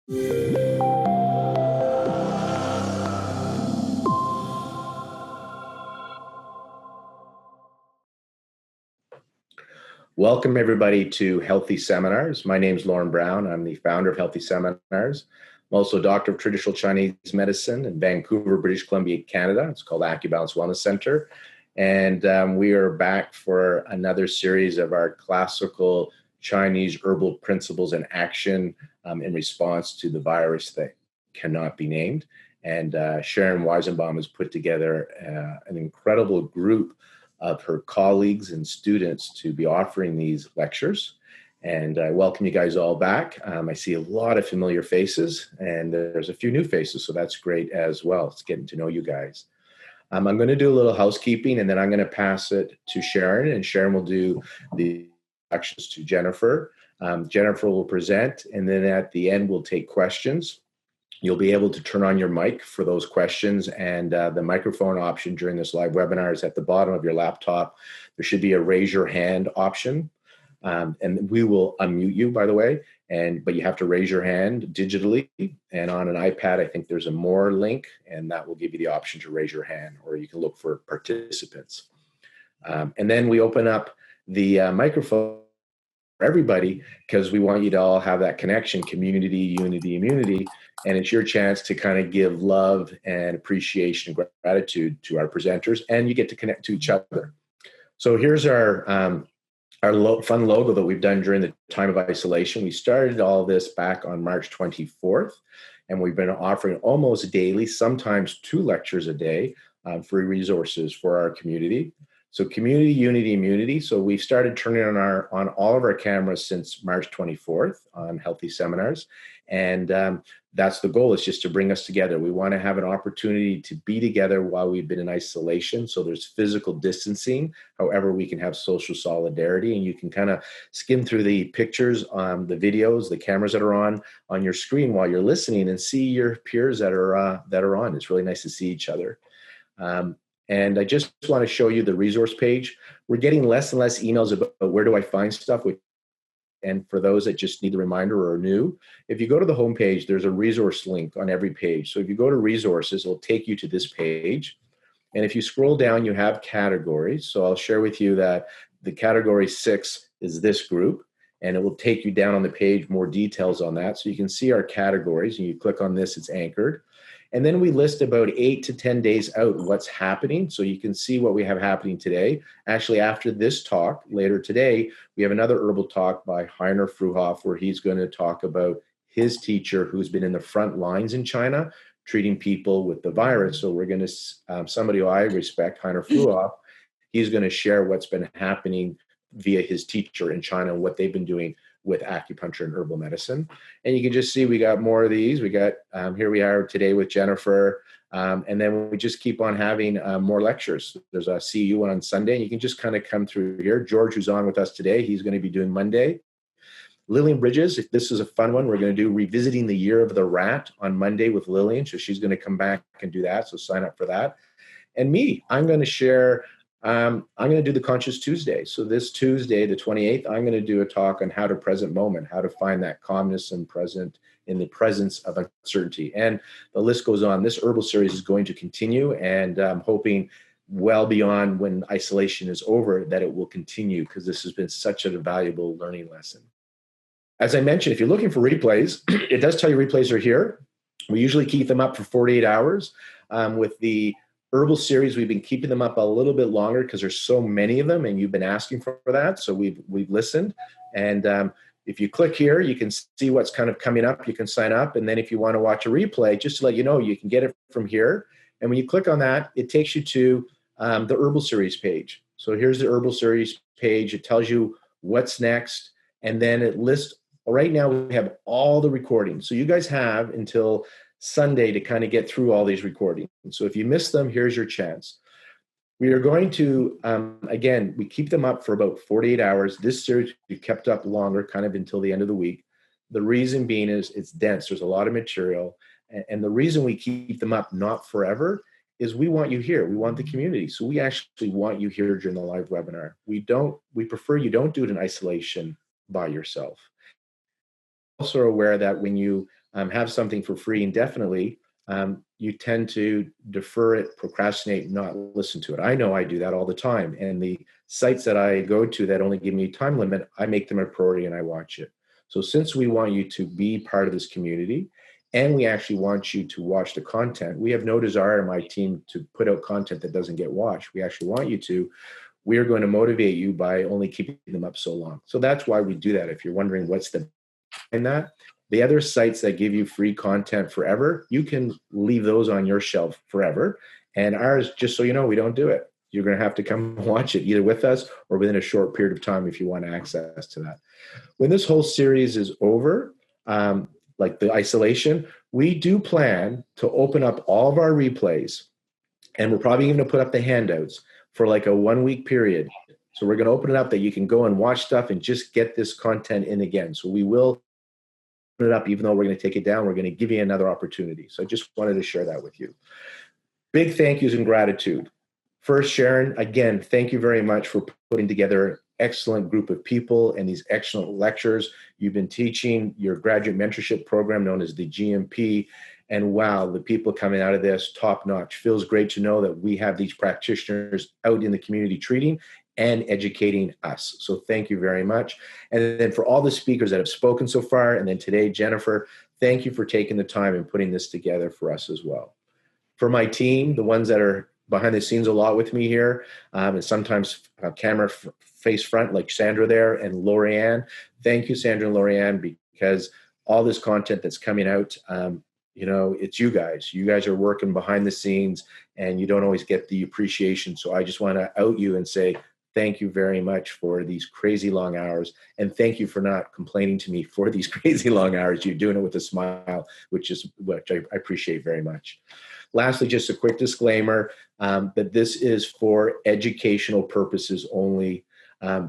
Welcome, everybody, to Healthy Seminars. My name is Lauren Brown. I'm the founder of Healthy Seminars. I'm also a doctor of traditional Chinese medicine in Vancouver, British Columbia, Canada. It's called AcuBalance Wellness Center. And we are back for another series of our classical Chinese herbal principles in action in response to the virus that cannot be named. And Sharon Weizenbaum has put together an incredible group of her colleagues and students to be offering these lectures. And I welcome you guys all back. I see a lot of familiar faces, and there's a few new faces, so that's great as well. It's getting to know you guys. I'm going to do a little housekeeping, and then I'm going to pass it to Sharon, and Sharon will do the introductions to Jennifer. Jennifer will present, and then at the end, we'll take questions. You'll be able to turn on your mic for those questions, and the microphone option during this live webinar is at the bottom of your laptop. There should be a raise your hand option, and we will unmute you, by the way, but you have to raise your hand digitally, and on an iPad, I think there's a more link, and that will give you the option to raise your hand, or you can look for participants. And then we open up the microphone for everybody, because we want you to all have that connection, community, unity, immunity. And it's your chance to kind of give love and appreciation and gratitude to our presenters, and you get to connect to each other. So here's our fun logo that we've done during the time of isolation. We started all this back on March 24th, and we've been offering almost daily, sometimes 2 lectures a day, free resources for our community. So community, unity, immunity. So we've started turning on all of our cameras since March 24th on Healthy Seminars. And that's the goal, is just to bring us together. We want to have an opportunity to be together while we've been in isolation. So there's physical distancing. However, we can have social solidarity, and you can kind of skim through the pictures, the videos, the cameras that are on your screen while you're listening, and see your peers that are on. It's really nice to see each other. And I just want to show you the resource page. We're getting less and less emails about where do I find stuff. And for those that just need a reminder or are new, if you go to the homepage, there's a resource link on every page. So if you go to resources, it'll take you to this page. And if you scroll down, you have categories. So I'll share with you that the category 6 is this group, and it will take you down on the page, more details on that. So you can see our categories, and you click on this, it's anchored. And then we list about 8 to 10 days out what's happening. So you can see what we have happening today. Actually, after this talk, later today, we have another herbal talk by Heiner Fruhoff, where he's going to talk about his teacher who's been in the front lines in China, treating people with the virus. So we're going to, somebody who I respect, Heiner Fruhoff, he's going to share what's been happening via his teacher in China and what they've been doing with acupuncture and herbal medicine. And you can just see we got more of these. We got, here we are today with Jennifer. And then we just keep on having more lectures. There's a CU one on Sunday, and you can just kind of come through here. George, who's on with us today, he's going to be doing Monday. Lillian Bridges, this is a fun one. We're going to do Revisiting the Year of the Rat on Monday with Lillian. So she's going to come back and do that. So sign up for that. And me, I'm going to share, I'm going to do the Conscious Tuesday. So this Tuesday, the 28th, I'm going to do a talk on how to present moment, how to find that calmness and present in the presence of uncertainty. And the list goes on. This herbal series is going to continue, and I'm hoping well beyond when isolation is over that it will continue, because this has been such a valuable learning lesson. As I mentioned, if you're looking for replays, it does tell you replays are here. We usually keep them up for 48 hours. With the herbal series, we've been keeping them up a little bit longer because there's so many of them, and you've been asking for that. So we've listened. And if you click here, you can see what's kind of coming up. You can sign up. And then if you want to watch a replay, just to let you know, you can get it from here. And when you click on that, it takes you to the herbal series page. So here's the herbal series page. It tells you what's next. And then it lists, right now we have all the recordings. So you guys have until Sunday to kind of get through all these recordings. So if you miss them, here's your chance. We are going to, again, we keep them up for about 48 hours. This series we kept up longer, kind of until the end of the week. The reason being is it's dense. There's a lot of material. And the reason we keep them up not forever is we want you here. We want the community. So we actually want you here during the live webinar. We prefer you don't do it in isolation by yourself. also are aware that when you have something for free indefinitely, you tend to defer it, procrastinate, not listen to it. I know I do that all the time. And the sites that I go to that only give me a time limit, I make them a priority and I watch it. So since we want you to be part of this community, and we actually want you to watch the content, we have no desire in my team to put out content that doesn't get watched. We actually want you to. We are going to motivate you by only keeping them up so long. So that's why we do that. If you're wondering what's the in that, the other sites that give you free content forever, you can leave those on your shelf forever. And ours, just so you know, we don't do it. You're going to have to come watch it either with us or within a short period of time if you want access to that. When this whole series is over, like the isolation, we do plan to open up all of our replays, and we're probably going to put up the handouts for like a 1 week period. So we're going to open it up that you can go and watch stuff and just get this content in again. So we will it up, even though we're going to take it down, we're going to give you another opportunity. So I just wanted to share that with you. Big thank yous and gratitude. First, Sharon, again, thank you very much for putting together an excellent group of people and these excellent lectures. You've been teaching your graduate mentorship program known as the GMP. And wow, the people coming out of this, top notch. Feels great to know that we have these practitioners out in the community treating and educating us. So thank you very much. And then for all the speakers that have spoken so far, and then today, Jennifer, thank you for taking the time and putting this together for us as well. For my team, the ones that are behind the scenes a lot with me here, and sometimes camera face front, like Sandra there and Lorianne. Thank you, Sandra and Lorianne, because all this content that's coming out, it's you guys. You guys are working behind the scenes, and you don't always get the appreciation. So I just want to out you and say, thank you very much for these crazy long hours. And thank you for not complaining to me for these crazy long hours. You're doing it with a smile, which I appreciate very much. Lastly, just a quick disclaimer that this is for educational purposes only.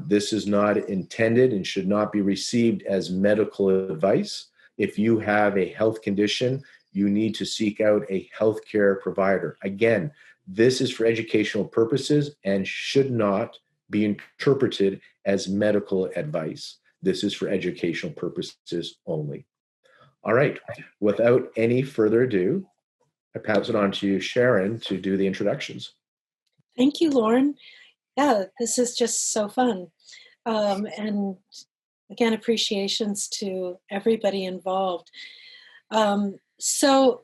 This is not intended and should not be received as medical advice. If you have a health condition, you need to seek out a healthcare provider. Again, this is for educational purposes and should not be interpreted as medical advice. This is for educational purposes only. All right, without any further ado, I pass it on to you, Sharon, to do the introductions. Thank you, Lauren. Yeah, this is just so fun. And again, appreciations to everybody involved. So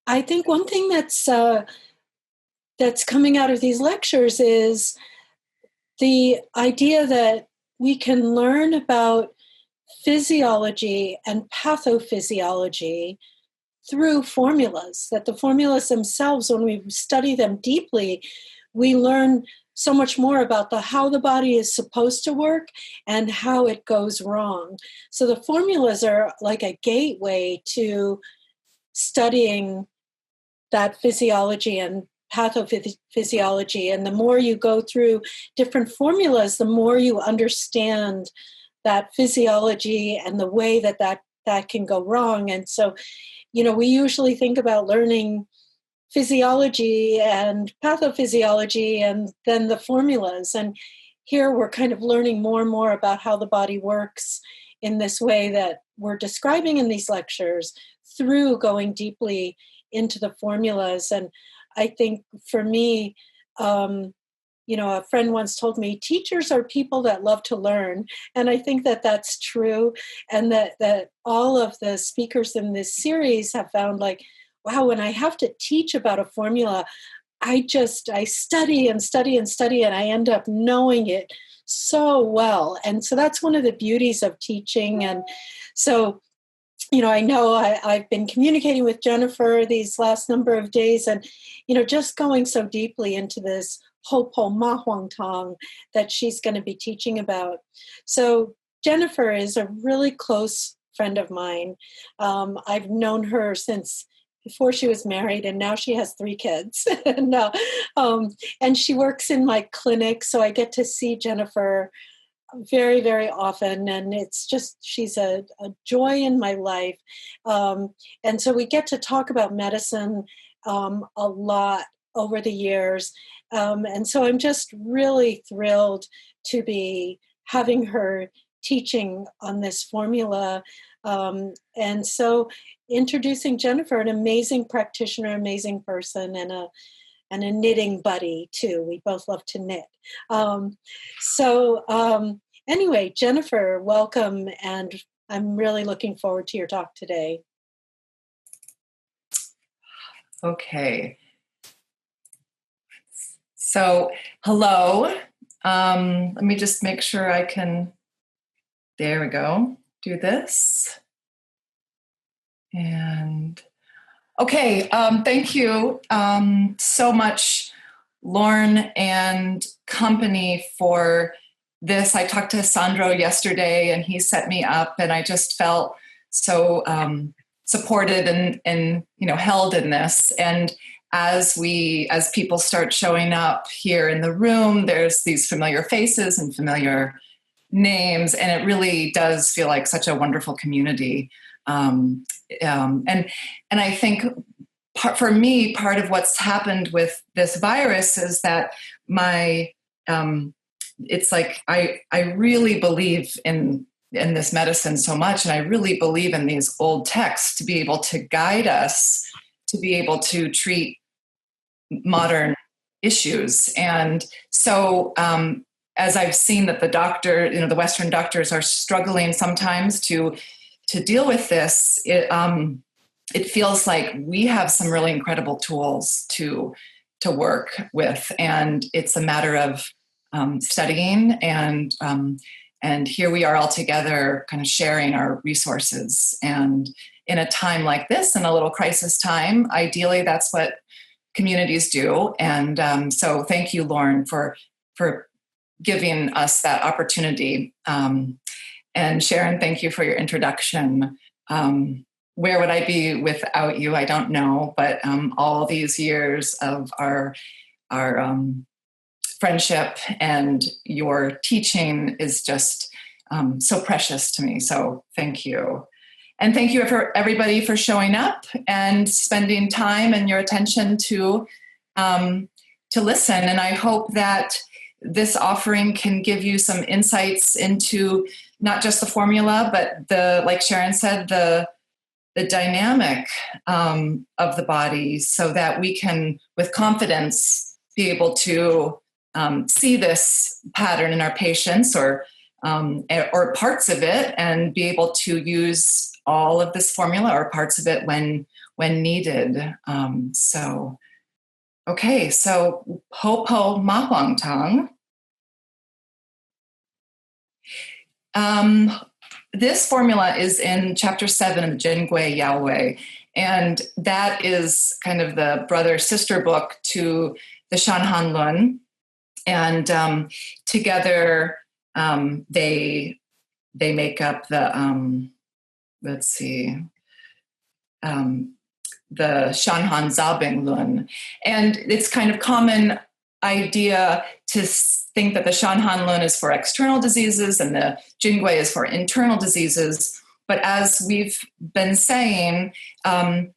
I think one thing that's coming out of these lectures is the idea that we can learn about physiology and pathophysiology through formulas, that the formulas themselves, when we study them deeply, we learn so much more about how the body is supposed to work and how it goes wrong. So the formulas are like a gateway to studying that physiology and pathophysiology. And the more you go through different formulas, the more you understand that physiology and the way that can go wrong. And so, we usually think about learning physiology and pathophysiology and then the formulas. And here we're kind of learning more and more about how the body works in this way that we're describing in these lectures through going deeply into the formulas. And I think for me, a friend once told me, teachers are people that love to learn. And I think that that's true. And that all of the speakers in this series have found like, wow, when I have to teach about a formula, I study and study and study, and I end up knowing it so well. And so that's one of the beauties of teaching. And so, I know I've been communicating with Jennifer these last number of days, and, just going so deeply into this Hopo Ma Huang Tang that she's going to be teaching about. So Jennifer is a really close friend of mine. I've known her since before she was married, and now she has 3 kids. And she works in my clinic, so I get to see Jennifer very, very often. And it's just, she's a joy in my life. And so we get to talk about medicine a lot over the years. And so I'm just really thrilled to be having her teaching on this formula. And so introducing Jennifer, an amazing practitioner, amazing person, and a knitting buddy too. We both love to knit. Anyway, Jennifer, welcome, and I'm really looking forward to your talk today. Okay. So, hello. Let me just make sure I can, there we go, do this. And, okay, thank you so much, Lauren and company, for this. I talked to Sandro yesterday, and he set me up, and I just felt so supported and held in this. And as people start showing up here in the room, there's these familiar faces and familiar names, and it really does feel like such a wonderful community. And I think for me, part of what's happened with this virus is that it's like I really believe in this medicine so much, and I really believe in these old texts to be able to guide us to be able to treat modern issues. And so as I've seen that the Western doctors are struggling sometimes to deal with this, it feels like we have some really incredible tools to work with, and it's a matter of studying, and here we are all together kind of sharing our resources. And in a time like this, in a little crisis time, ideally that's what communities do. And so thank you, Lauren, for giving us that opportunity. And Sharon, thank you for your introduction. Where would I be without you? I don't know, but all these years of our friendship and your teaching is just so precious to me. So thank you. And thank you for everybody for showing up and spending time and your attention to listen. And I hope that this offering can give you some insights into not just the formula, but like Sharon said, the dynamic of the body, so that we can, with confidence, be able to see this pattern in our patients or parts of it, and be able to use all of this formula or parts of it when needed. Okay, so ho po ma Huang Tang. This formula is in chapter 7 of the Jin Gui Yao Lue, and that is kind of the brother-sister book to the Shan Han Lun. And together they make up the the Shan Han Zabing Lun. And it's kind of common idea to think that the Shan Han Lun is for external diseases and the Jin Gui is for internal diseases. But as we've been saying, the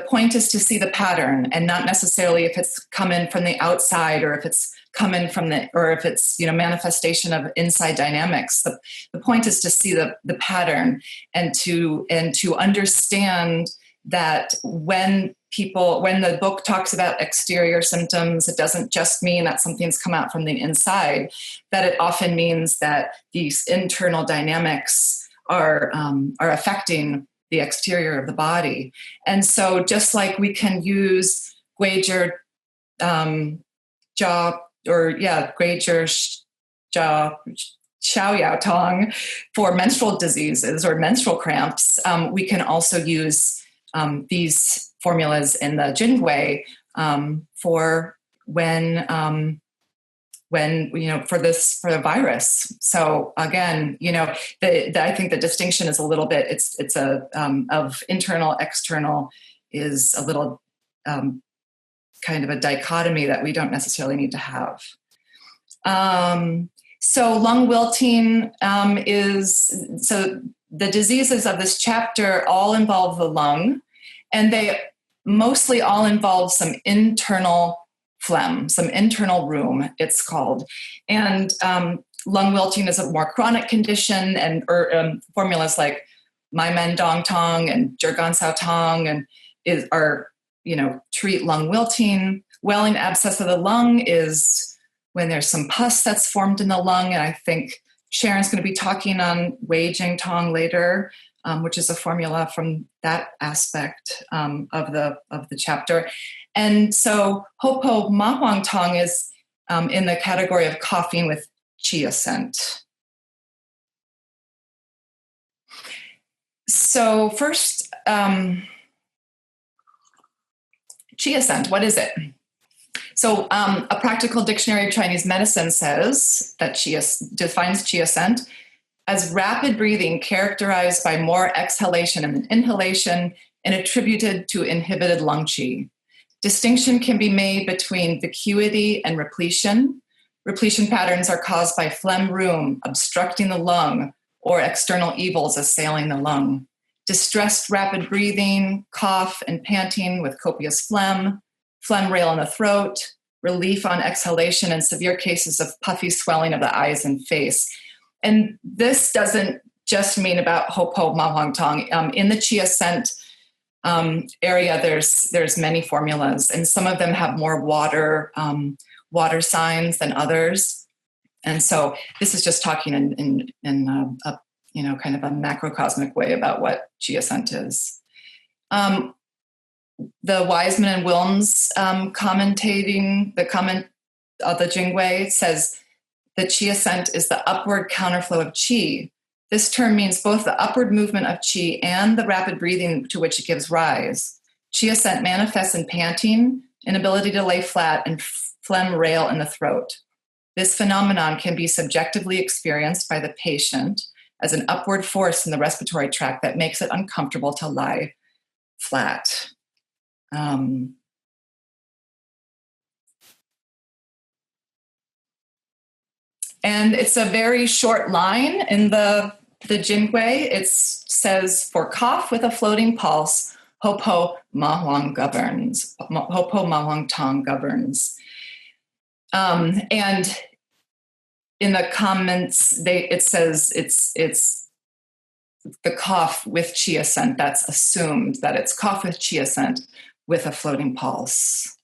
point is to see the pattern, and not necessarily if it's coming from the outside or if it's coming from if it's manifestation of inside dynamics. The point is to see the pattern and to understand that when the book talks about exterior symptoms, it doesn't just mean that something's come out from the inside, that it often means that these internal dynamics are affecting the exterior of the body. And so just like we can use Guizhi Xiao Yao Tong for menstrual diseases or menstrual cramps, we can also use these formulas in the Jin Gui for when for the virus. So again, I think the distinction is a little bit, it's a of internal, external is a little kind of a dichotomy that we don't necessarily need to have. So lung wilting so the diseases of this chapter all involve the lung, and they mostly all involve some internal phlegm, some internal rheum, it's called. And lung wilting is a more chronic condition, and formulas like Mai Men Dong Tong and Zhigan Sao Tong treat lung wilting. Welling abscess of the lung is when there's some pus that's formed in the lung, and I think Sharon's going to be talking on Wei Jing Tong later, which is a formula from that aspect of the chapter. And so Hopo Ma Huang Tang is in the category of coughing with Qi ascent. So first, Qi ascent, what is it? So a practical dictionary of Chinese medicine says that defines Qi ascent as rapid breathing characterized by more exhalation than inhalation and attributed to inhibited lung qi. Distinction can be made between vacuity and repletion. Repletion patterns are caused by phlegm rheum obstructing the lung or external evils assailing the lung. Distressed rapid breathing, cough and panting with copious phlegm rail in the throat, relief on exhalation, and severe cases of puffy swelling of the eyes and face. And this doesn't just mean about Hopo Ma Huang Tang. In the Qi ascent area, there's many formulas, and some of them have more water signs than others. And so this is just talking in a kind of a macrocosmic way about what Qi ascent is. The Wiseman and Wilms commentating the comment of the Jin Gui says the Qi ascent is the upward counterflow of Qi. This term means both the upward movement of Qi and the rapid breathing to which it gives rise. Qi ascent manifests in panting, inability to lay flat, and phlegm rail in the throat. This phenomenon can be subjectively experienced by the patient as an upward force in the respiratory tract that makes it uncomfortable to lie flat. And it's a very short line in the Jin Gui. It says, for cough with a floating pulse, Hopo Ma Huang governs. Hopo Ma Huang Tang governs. And in the comments, it says it's the cough with Qi ascent. That's assumed that it's cough with Qi ascent with a floating pulse.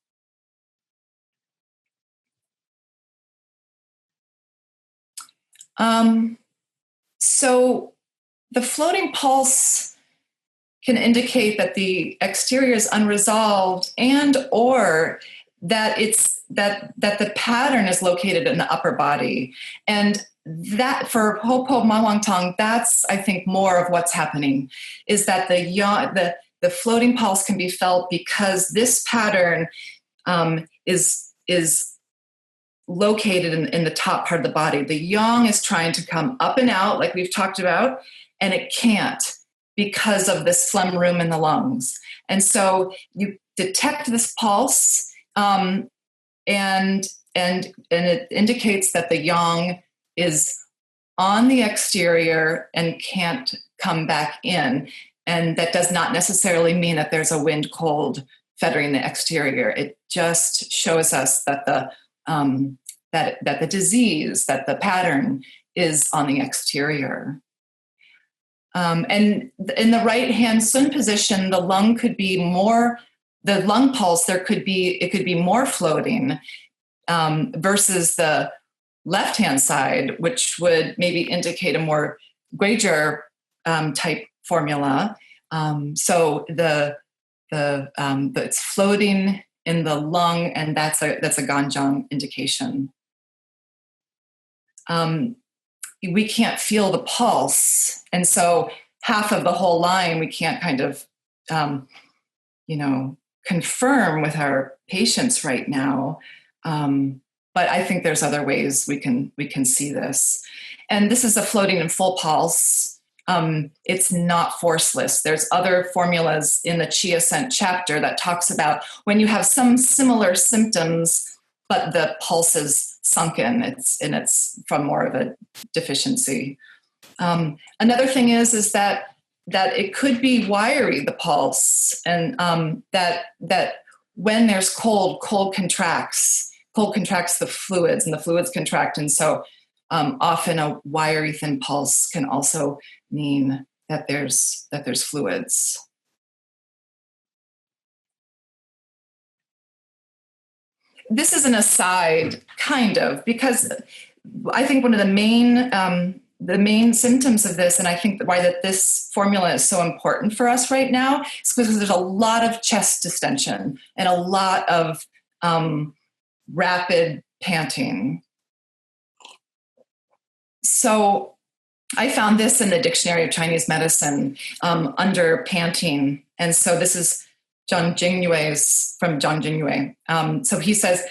So the floating pulse can indicate that the exterior is unresolved and or that the pattern is located in the upper body. And that for Hopo Ma Huang Tang, that's, I think, more of what's happening, is that the floating pulse can be felt because this pattern is located in the top part of the body. The yang is trying to come up and out, like we've talked about, and it can't because of this phlegm rheum in the lungs. And so you detect this pulse, and it indicates that the yang is on the exterior and can't come back in. And that does not necessarily mean that there's a wind cold fettering the exterior. It just shows us that the disease, that the pattern is on the exterior. And in the right hand Sun position, the lung pulse, it could be more floating versus the left hand side, which would maybe indicate a more Guizhi type formula. So it's floating in the lung, and that's a Ganjiang indication. We can't feel the pulse, and so half of the whole line we can't kind of confirm with our patients right now. But I think there's other ways we can see this. And this is a floating and full pulse. It's not forceless. There's other formulas in the Qi ascent chapter that talks about when you have some similar symptoms, but the pulse is sunken. It's from more of a deficiency. Another thing is that it could be wiry, the pulse, and that when there's cold contracts the fluids, and the fluids contract, and so Often a wiry thin pulse can also mean that there's fluids. This is an aside, kind of, because I think one of the main symptoms of this, and I think why that this formula is so important for us right now, is because there's a lot of chest distension and a lot of rapid panting. So I found this in the Dictionary of Chinese Medicine under panting. And so this is from Jin Yue. So he says,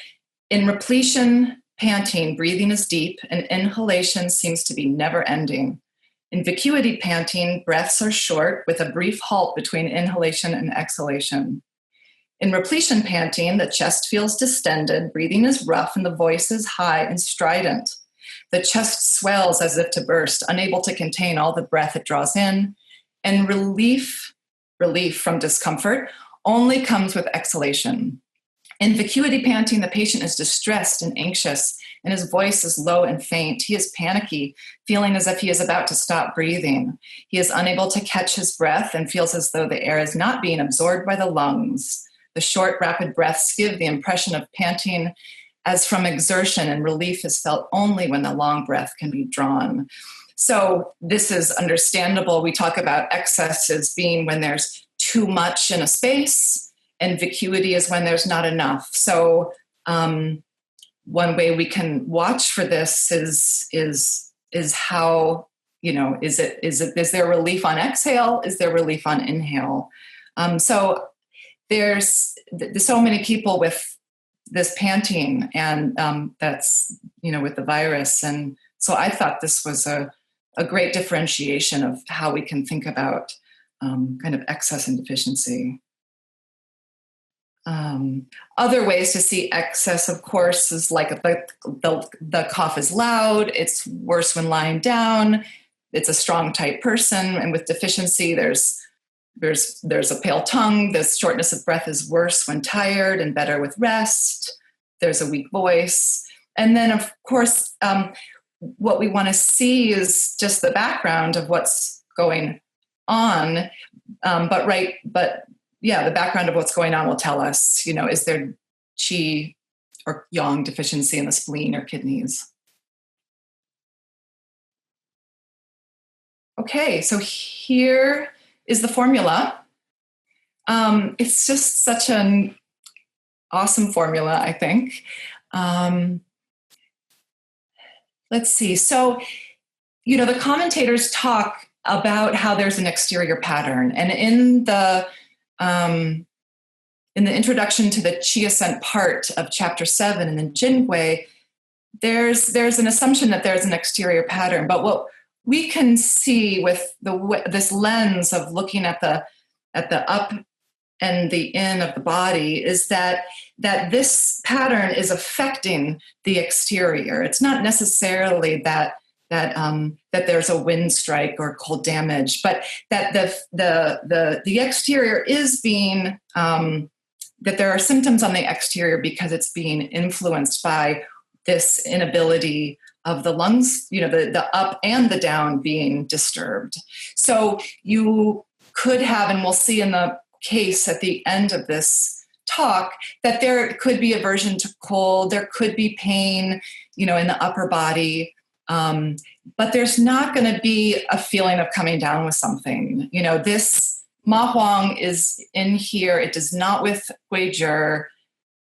in repletion panting, breathing is deep and inhalation seems to be never ending. In vacuity panting, breaths are short with a brief halt between inhalation and exhalation. In repletion panting, the chest feels distended, breathing is rough, and the voice is high and strident. The chest swells as if to burst, unable to contain all the breath it draws in, and relief from discomfort only comes with exhalation. In vacuity panting, the patient is distressed and anxious, and his voice is low and faint. He is panicky, feeling as if he is about to stop breathing. He is unable to catch his breath and feels as though the air is not being absorbed by the lungs. The short, rapid breaths give the impression of panting as from exertion, and relief is felt only when the long breath can be drawn. So this is understandable. We talk about excess as being when there's too much in a space, and vacuity is when there's not enough. So one way we can watch for this is how, is there relief on exhale? Is there relief on inhale? So there's so many people with this panting, and that's, with the virus. And so I thought this was a great differentiation of how we can think about kind of excess and deficiency. Other ways to see excess, of course, is like the cough is loud, it's worse when lying down, it's a strong, tight person, and with deficiency, there's a pale tongue, the shortness of breath is worse when tired and better with rest, there's a weak voice. And then, of course, what we want to see is just the background of what's going on, the background of what's going on will tell us, is there qi or yang deficiency in the spleen or kidneys? Okay, so here is the formula. It's just such an awesome formula, I think. Let's see. So, the commentators talk about how there's an exterior pattern, and in the introduction to the Qi Ascent part of Chapter 7 in the Jin Gui, there's an assumption that there's an exterior pattern. But what we can see with this lens of looking at the up and the in of the body is that this pattern is affecting the exterior. It's not necessarily that there's a wind strike or cold damage, but that the exterior is being that there are symptoms on the exterior because it's being influenced by this inability of the lungs, the up and the down being disturbed. So you could have, and we'll see in the case at the end of this talk, that there could be aversion to cold, there could be pain, in the upper body. But there's not going to be a feeling of coming down with something. This Ma Huang is in here. It is not with Guizhi.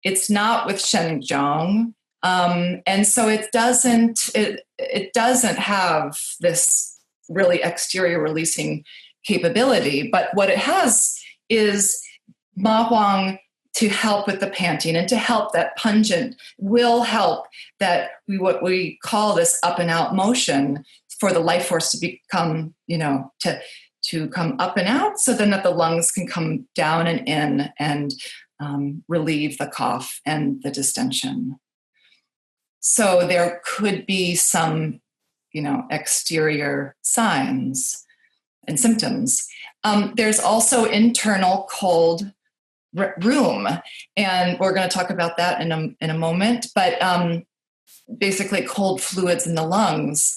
It's not with Shen Zhong. And so it doesn't have this really exterior releasing capability. But what it has is Ma Huang to help with the panting and to help that pungent will help that what we call this up and out motion for the life force to become, to come up and out, so then that the lungs can come down and in and relieve the cough and the distension. So there could be some, exterior signs and symptoms. There's also internal cold room, and we're going to talk about that in a moment. But basically cold fluids in the lungs.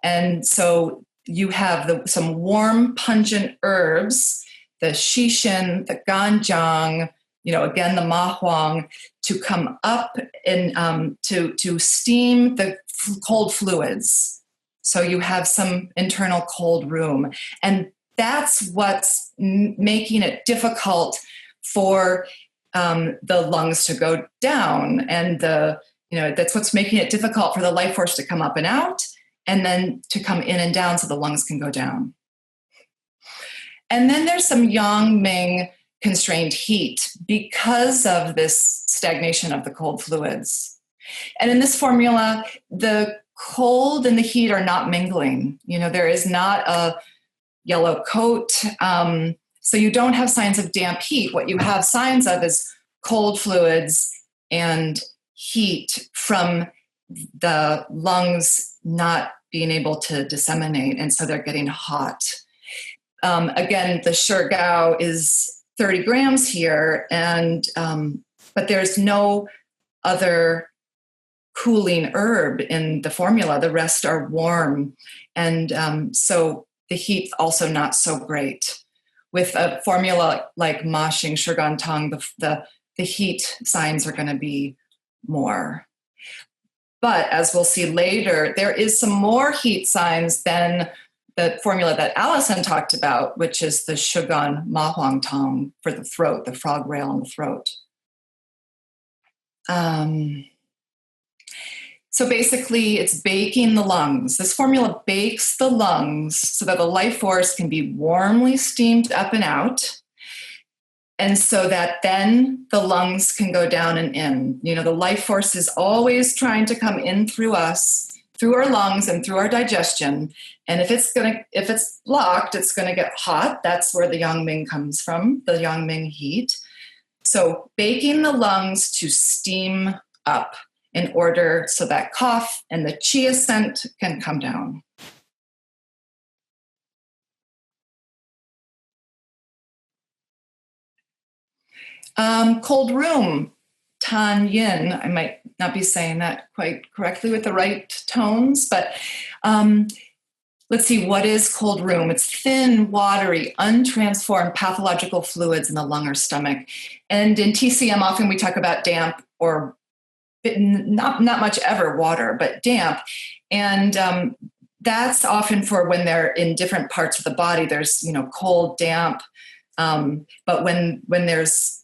And so you have some warm, pungent herbs, the xixin, the ganjiang, again, the ma huang, to come up and to steam the cold fluids. So you have some internal cold room. And that's what's making it difficult for the lungs to go down. And that's what's making it difficult for the life force to come up and out, and then to come in and down so the lungs can go down. And then there's some yang ming constrained heat because of this stagnation of the cold fluids. And in this formula, the cold and the heat are not mingling. There is not a yellow coat. So you don't have signs of damp heat. What you have signs of is cold fluids and heat from the lungs not being able to disseminate, and so they're getting hot. Again, the Shigao is 30 grams here, and but there's no other cooling herb in the formula. The rest are warm, and so the heat also not so great. With a formula like Ma Xing Shigan Tang, the heat signs are going to be more. But as we'll see later, there is some more heat signs than the formula that Allison talked about, which is the Shugan Ma Huang Tang for the throat, the frog rail in the throat. So basically, it's baking the lungs. This formula bakes the lungs so that the life force can be warmly steamed up and out, and so that then the lungs can go down and in. The life force is always trying to come in through us, through our lungs and through our digestion. And if it's blocked, it's going to get hot. That's where the yang ming comes from, the yang ming heat. So baking the lungs to steam up in order so that cough and the qi ascent can come down. Cold room, tan yin. I might not be saying that quite correctly with the right tones, but let's see, what is cold room? It's thin, watery, untransformed pathological fluids in the lung or stomach. And in TCM, often we talk about damp, or not much ever water, but damp. And that's often for when they're in different parts of the body. There's, cold, damp. But when there's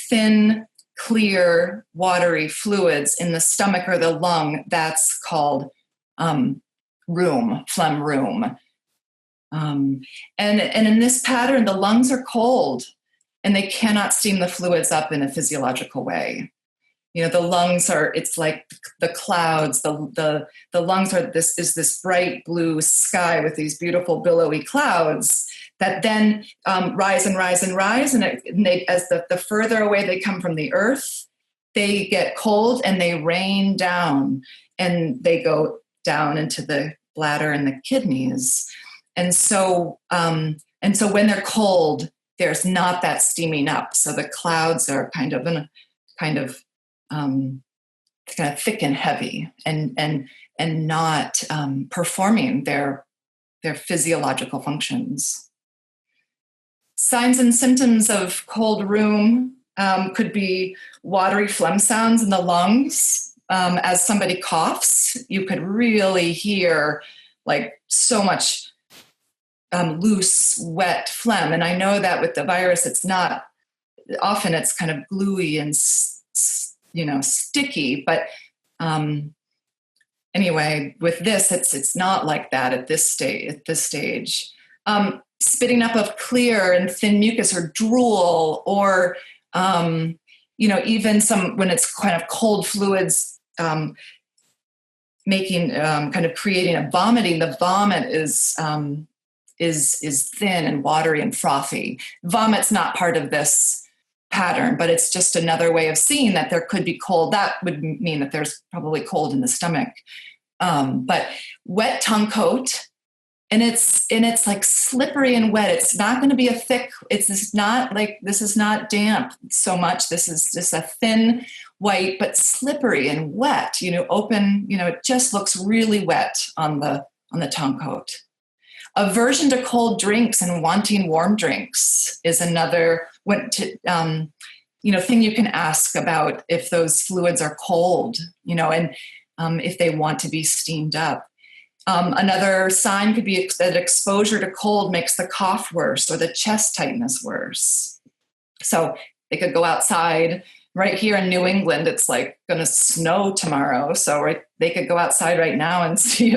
thin, clear, watery fluids in the stomach or the lung, that's called phlegm room. And in this pattern, the lungs are cold and they cannot steam the fluids up in a physiological way. The lungs are, it's like the clouds, the lungs are this bright blue sky with these beautiful billowy clouds that then rise and rise and rise. And they, as the further away they come from the earth, they get cold and they rain down and they go down into the bladder and the kidneys. And so when they're cold, there's not that steaming up. So the clouds are kind of thick and heavy and not performing their physiological functions. Signs and symptoms of cold room could be watery phlegm sounds in the lungs. As somebody coughs, you could really hear like so much loose, wet phlegm. And I know that with the virus, it's not, often it's kind of gluey and sticky, but anyway, with this, it's not like that at this stage. Spitting up of clear and thin mucus or drool, or even some, when it's kind of cold fluids making kind of creating a vomiting. The vomit is thin and watery and frothy. Vomit's not part of this pattern, but it's just another way of seeing that there could be cold. That would mean that there's probably cold in the stomach. But wet tongue coat, and it's like slippery and wet. It's not going to be this is not damp so much. This is just a thin, white, but slippery and wet, open, it just looks really wet on the tongue coat. Aversion to cold drinks and wanting warm drinks is another thing you can ask about if those fluids are cold, and if they want to be steamed up. Another sign could be that exposure to cold makes the cough worse or the chest tightness worse. So they could go outside. Right here in New England, it's like going to snow tomorrow. So they could go outside right now and see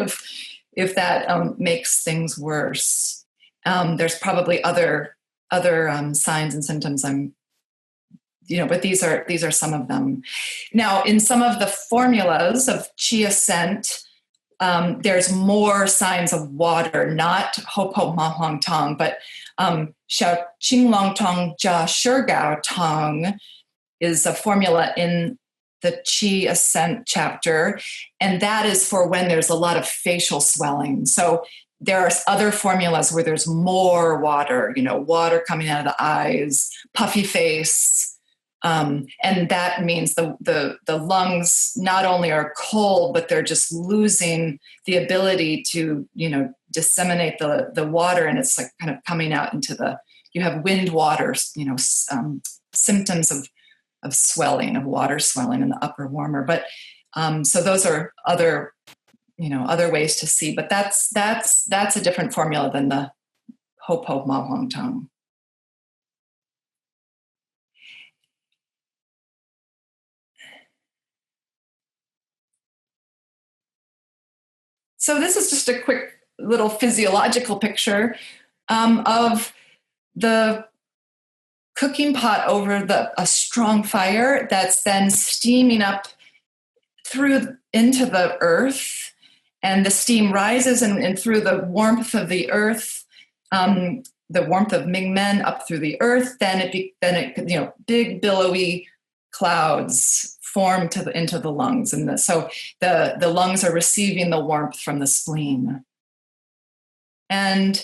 if that makes things worse. There's probably other signs and symptoms but these are some of them. Now, in some of the formulas of Qi ascent, there's more signs of water, not Ho Po Ma Huang Tang, but Xiao Qing Long Tong Jia Shi Gao Tang is a formula in the Qi ascent chapter, and that is for when there's a lot of facial swelling. So there are other formulas where there's more water, water coming out of the eyes, puffy face, and that means the lungs not only are cold, but they're just losing the ability to disseminate the water, and it's like kind of coming out into you have wind water, symptoms of swelling, of water swelling in the upper warmer. But so those are other ways to see, but that's a different formula than the Ho Po Ma Huang Tang. So this is just a quick little physiological picture of the cooking pot over a strong fire that's then steaming up into the earth, and the steam rises and through the warmth of the earth, the warmth of Mingmen up through the earth. Then it big billowy clouds form into the lungs, and so the lungs are receiving the warmth from the spleen. And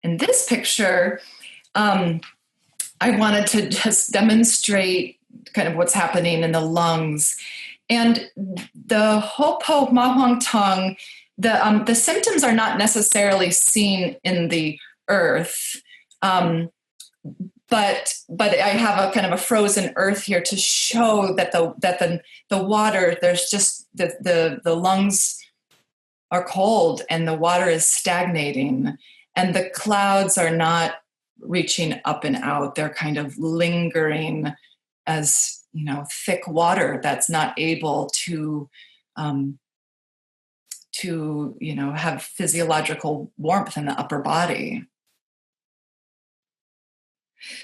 in this picture, I wanted to just demonstrate kind of what's happening in the lungs. And the Ho Po Ma Huang Tang, the symptoms are not necessarily seen in the earth, but I have a kind of a frozen earth here to show that the water, there's just the lungs are cold and the water is stagnating, and the clouds are not reaching up and out. They're kind of lingering as thick water that's not able to have physiological warmth in the upper body.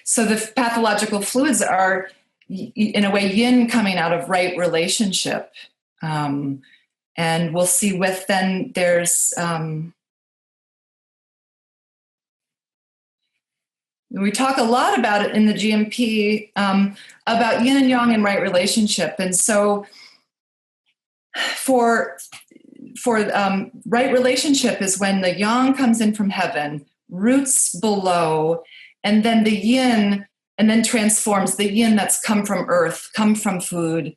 So the pathological fluids are, in a way, yin coming out of right relationship. And we'll see there's we talk a lot about it in the GMP, about yin and yang and right relationship. And so for right relationship is when the yang comes in from heaven, roots below, and then the yin, and then transforms the yin that's come from earth, come from food,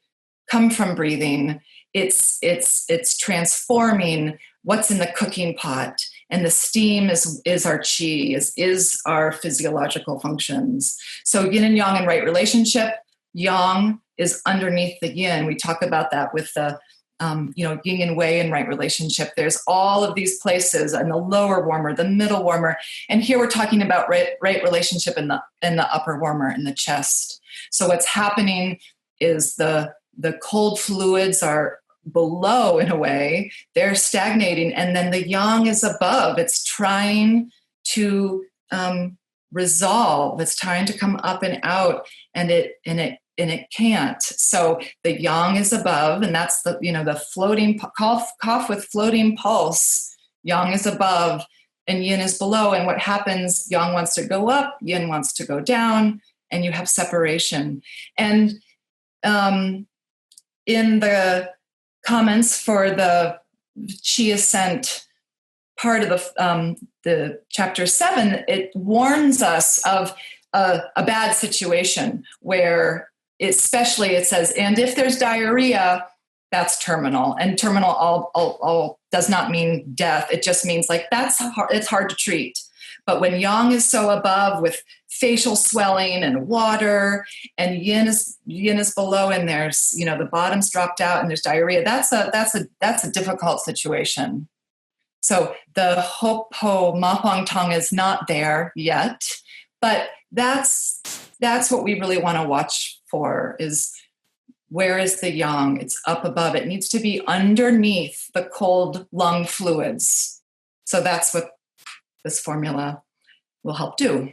come from breathing. It's transforming what's in the cooking pot. And the steam is our qi, is our physiological functions. So yin and yang in right relationship, yang is underneath the yin. We talk about that with the yin and wei in right relationship. There's all of these places, and the lower warmer, the middle warmer. And here we're talking about right relationship in the upper warmer, in the chest. So what's happening is the cold fluids are below, in a way, they're stagnating, and then the yang is above. It's trying to resolve. It's trying to come up and out, and it can't. So the yang is above, and that's the floating cough with floating pulse. Yang is above, and yin is below. And what happens? Yang wants to go up, yin wants to go down, and you have separation. And in the comments for the Qi ascent part of the chapter 7, it warns us of a bad situation where especially it says, and if there's diarrhea, that's terminal. And terminal all does not mean death. It just means like it's hard to treat. But when yang is so above with facial swelling and water, and yin is below, and there's, the bottom's dropped out and there's diarrhea, that's a difficult situation. So the Hopo Ma Huang Tang is not there yet, but that's what we really want to watch for, is where is the yang? It's up above. It needs to be underneath the cold lung fluids. So that's what this formula will help do.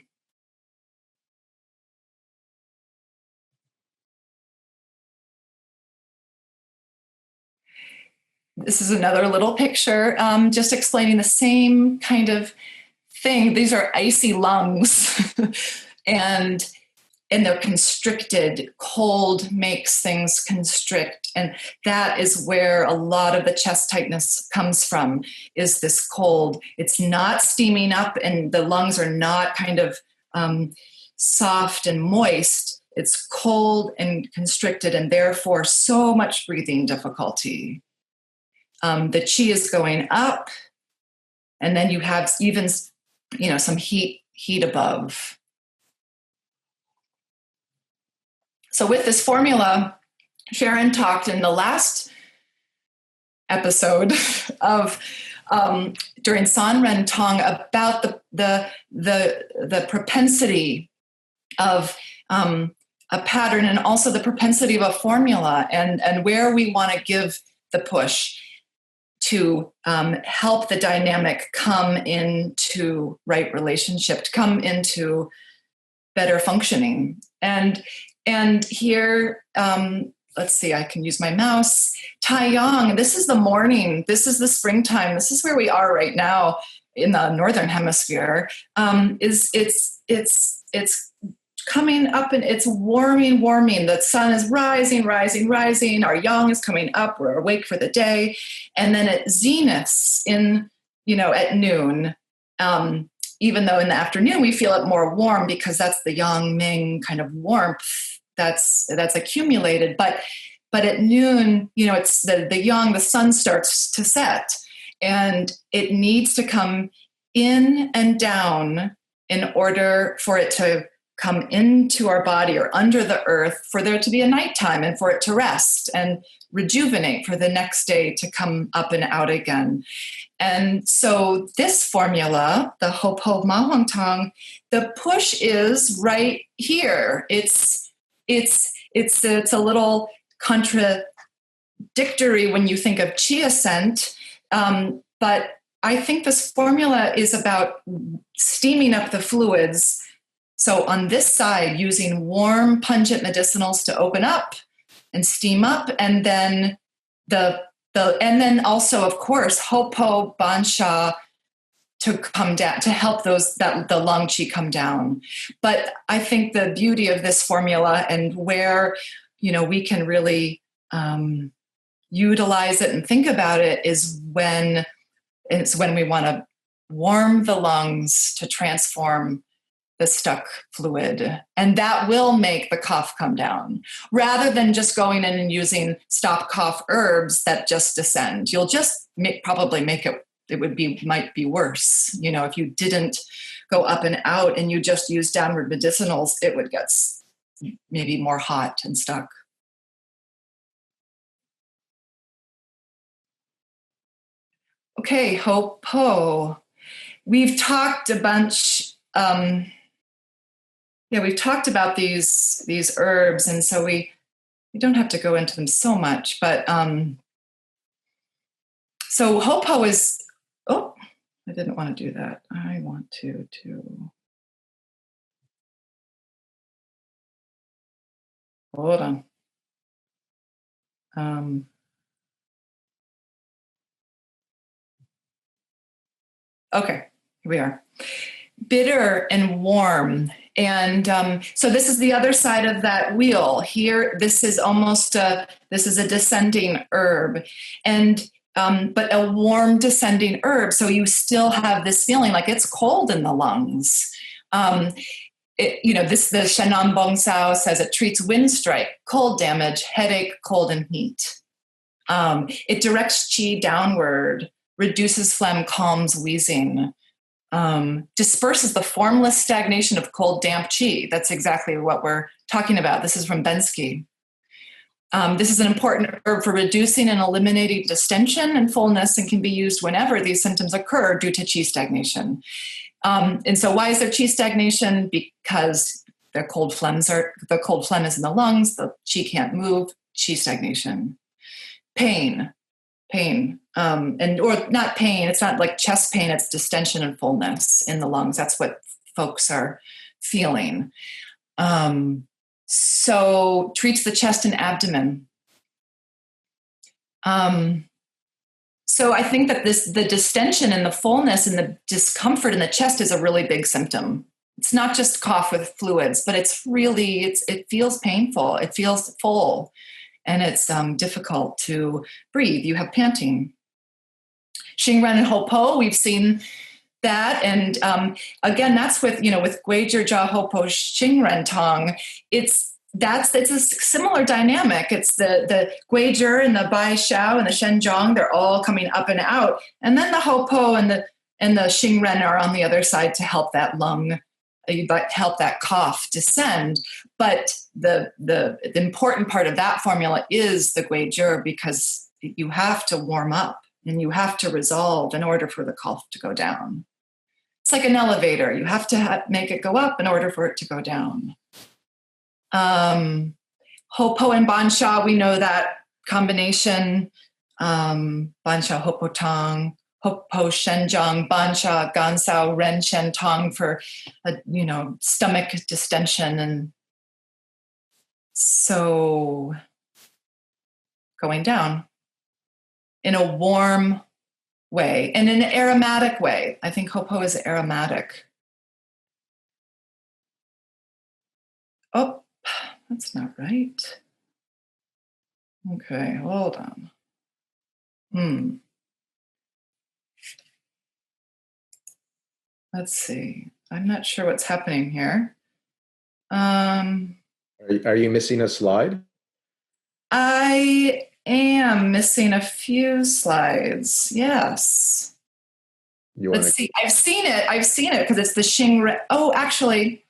This is another little picture, just explaining the same kind of thing. These are icy lungs, and they're constricted. Cold makes things constrict, and that is where a lot of the chest tightness comes from, is this cold. It's not steaming up, and the lungs are not kind of soft and moist. It's cold and constricted, and therefore so much breathing difficulty. The chi is going up, and then you have even, some heat above. So with this formula, Sharon talked in the last episode of during Sanren Tong about the propensity of a pattern, and also the propensity of a formula, and where we want to give the push to help the dynamic come into right relationship, to come into better functioning. And here, let's see, I can use my mouse. Taiyang, this is the morning. This is the springtime. This is where we are right now in the northern hemisphere. It's coming up, and it's warming. The sun is rising. Our yang is coming up. We're awake for the day. And then it zeniths at noon. Even though in the afternoon we feel it more warm, because that's the yang ming kind of warmth that's accumulated. But at noon, it's the yang, the sun starts to set, and it needs to come in and down in order for it to come into our body or under the earth, for there to be a nighttime and for it to rest and rejuvenate for the next day to come up and out again. And so this formula, the Hopo Ma Huang Tang, the push is right here. It's a little contradictory when you think of chi ascent, but I think this formula is about steaming up the fluids. So on this side, using warm, pungent medicinals to open up and steam up, and then and then also, of course, Hopo Bansha to come down, to help the lung qi come down. But I think the beauty of this formula, and where we can really utilize it and think about it, is when we want to warm the lungs to transform the stuck fluid, and that will make the cough come down, rather than just going in and using stop cough herbs that just descend. You'll just probably make it might be worse. If you didn't go up and out and you just use downward medicinals, it would get maybe more hot and stuck. Okay, Hopo. We've talked a bunch. We've talked about these herbs, and so we don't have to go into them so much. But so Hopo is. Oh, I didn't want to do that. I want to. Hold on. Okay, here we are. Bitter and warm. And so this is the other side of that wheel. Here, this is a descending herb, and but a warm descending herb. So you still have this feeling like it's cold in the lungs. the Shannon Bong Sao says it treats wind strike, cold damage, headache, cold and heat. It directs qi downward, reduces phlegm, calms wheezing, disperses the formless stagnation of cold, damp qi. That's exactly what we're talking about. This is from Bensky. This is an important herb for reducing and eliminating distension and fullness, and can be used whenever these symptoms occur due to qi stagnation. And so why is there qi stagnation? Because the cold phlegm is in the lungs, the qi can't move, qi stagnation. Pain, or not pain, it's not like chest pain, it's distension and fullness in the lungs. That's what folks are feeling. So treats the chest and abdomen. So I think that the distension and the fullness and the discomfort in the chest is a really big symptom. It's not just cough with fluids, but it feels painful. It feels full, and it's difficult to breathe. You have panting. Xingren and Hopo, we've seen that. And again, that's with Guizhi Jia Hopo Xingren Tong. It's a similar dynamic. It's the Guizhi and the Bai Xiao and the Shenzhong, they're all coming up and out. And then the Hopo and the Xingren are on the other side to help that help that cough descend. But the important part of that formula is the Guizhi, because you have to warm up and you have to resolve in order for the cough to go down. It's like an elevator. You have to make it go up in order for it to go down. Hopo and Bansha, we know that combination. Bansha Hopo Tang, Hopo Shenzhong, Bansha Gansao Ren Shen Tong for stomach distension. And so going down in a warm way and in an aromatic way. I think Hopo is aromatic. Oh, that's not right. Okay, hold on. Let's see. I'm not sure what's happening here. Are you missing a slide? I am missing a few slides. Yes. Let's see. I've seen it because it's the Xingren. Oh, actually,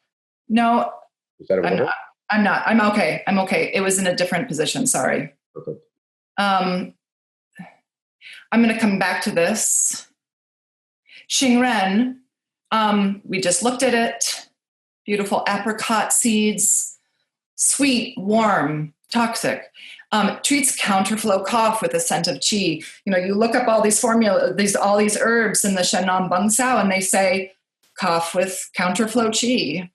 no. Is that available? I'm not. I'm okay. It was in a different position. Sorry. Perfect. I'm going to come back to this. Xingren, we just looked at it. Beautiful apricot seeds, sweet, warm, toxic. Treats counterflow cough with a scent of qi. You look up all these all these herbs in the Shannon Bong Sao, and they say cough with counterflow qi.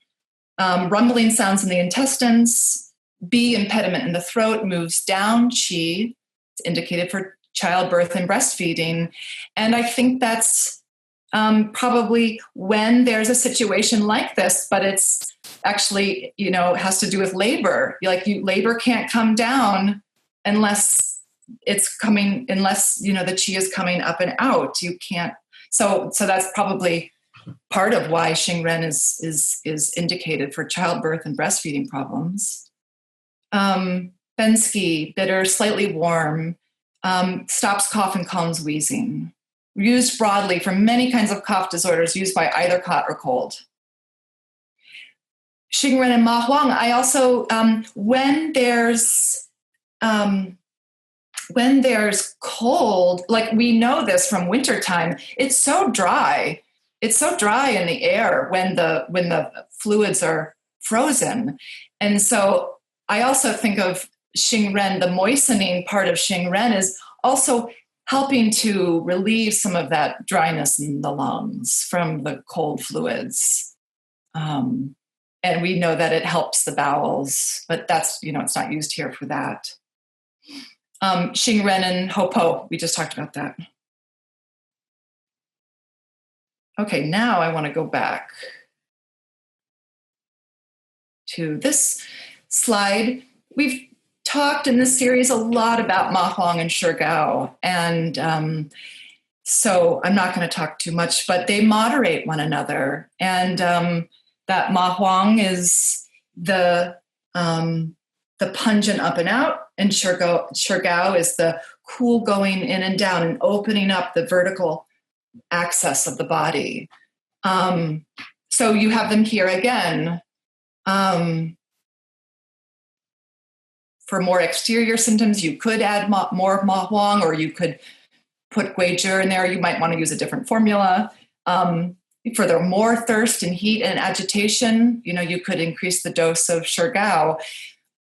Rumbling sounds in the intestines, B impediment in the throat, moves down qi. It's indicated for childbirth and breastfeeding. And I think that's probably when there's a situation like this, but it's actually, has to do with labor. Labor can't come down unless the qi is coming up and out. You can't. So that's probably part of why Xingren is indicated for childbirth and breastfeeding problems. Bensky, bitter, slightly warm, stops cough and calms wheezing. Used broadly for many kinds of cough disorders, used by either hot or cold. Xingren and Ma Huang, I also, when there's cold, like we know this from wintertime, it's so dry. It's so dry in the air when the fluids are frozen. And so I also think of Xingren, the moistening part of Xingren is also helping to relieve some of that dryness in the lungs from the cold fluids. And we know that it helps the bowels, but that's, it's not used here for that. Xingren and Hopo, we just talked about that. Okay, now I want to go back to this slide. We've talked in this series a lot about Ma Huang and Shigao, and so I'm not going to talk too much, but they moderate one another. And That Ma Huang is the pungent up and out, and Shigao is the cool going in and down and opening up the vertical axis of the body. So you have them here again. For more exterior symptoms, you could add more Ma Huang, or you could put Gui Zhi in there. You might want to use a different formula. For the more thirst and heat and agitation, you could increase the dose of Shigao.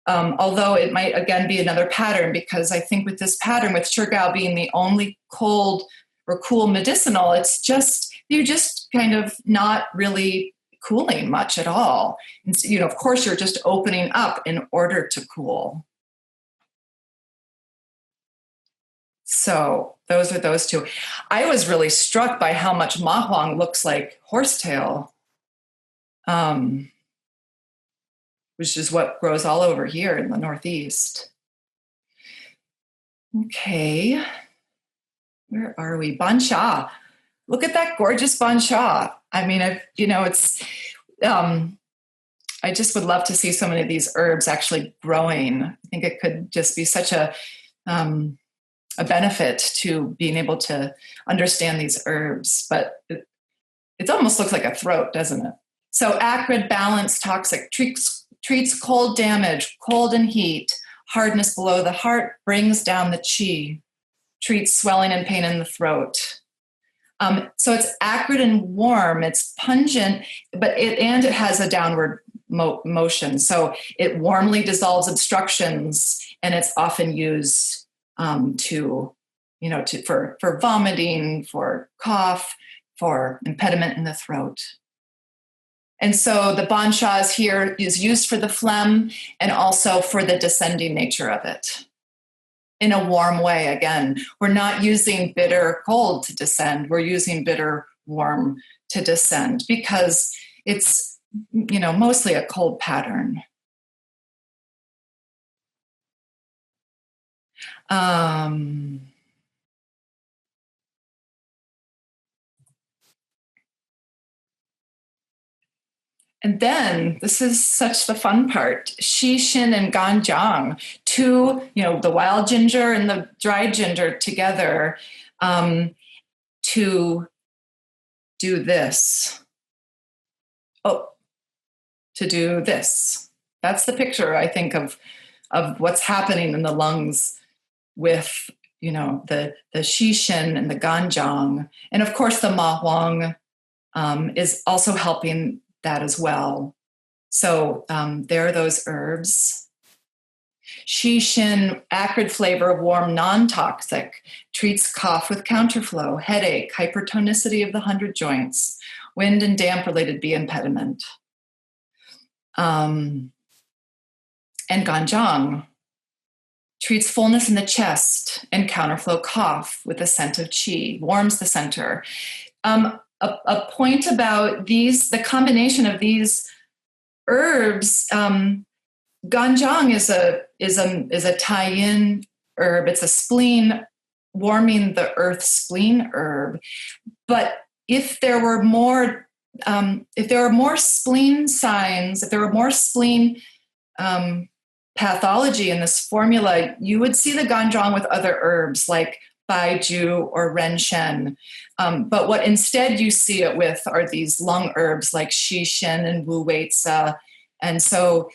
Although it might, again, be another pattern, because I think with this pattern, with Shigao being the only cold or cool medicinal, you're just kind of not really cooling much at all. And, of course, you're just opening up in order to cool. So those are those two. I was really struck by how much Ma Huang looks like horsetail, which is what grows all over here in the Northeast. Okay. Where are we? Ban Sha. Look at that gorgeous Ban Sha. I mean, it's, I just would love to see so many of these herbs actually growing. I think it could just be such a benefit to being able to understand these herbs, but it almost looks like a throat, doesn't it? So acrid, balanced, toxic, treats cold damage, cold and heat, hardness below the heart, brings down the qi, treats swelling and pain in the throat. So it's acrid and warm, it's pungent, but it has a downward motion. So it warmly dissolves obstructions, and it's often used for vomiting, for cough, for impediment in the throat. And so the Ban Sha is used for the phlegm and also for the descending nature of it. In a warm way, again, we're not using bitter cold to descend. We're using bitter warm to descend, because it's, mostly a cold pattern. And then, this is such the fun part, Xixin and Ganjiang, two, the wild ginger and the dried ginger together, to do this. To do this. That's the picture, I think, of what's happening in the lungs with, the Xixin and the Ganjiang. And of course, the Ma Huang is also helping that as well. So there are those herbs. Xixin, acrid flavor, warm, non-toxic, treats cough with counterflow, headache, hypertonicity of the 100 joints, wind and damp-related bee impediment. And Ganjiang treats fullness in the chest and counterflow cough with a scent of qi, warms the center. A point about the combination of these herbs, Ganjiang is a tie-in herb. It's a spleen, warming the earth spleen herb. But if there were more spleen signs, if there were more spleen pathology in this formula, you would see the Ganjiang with other herbs like Baiju or Renshen. But what instead you see it with are these lung herbs like Xixin and Wu Weizhi. And so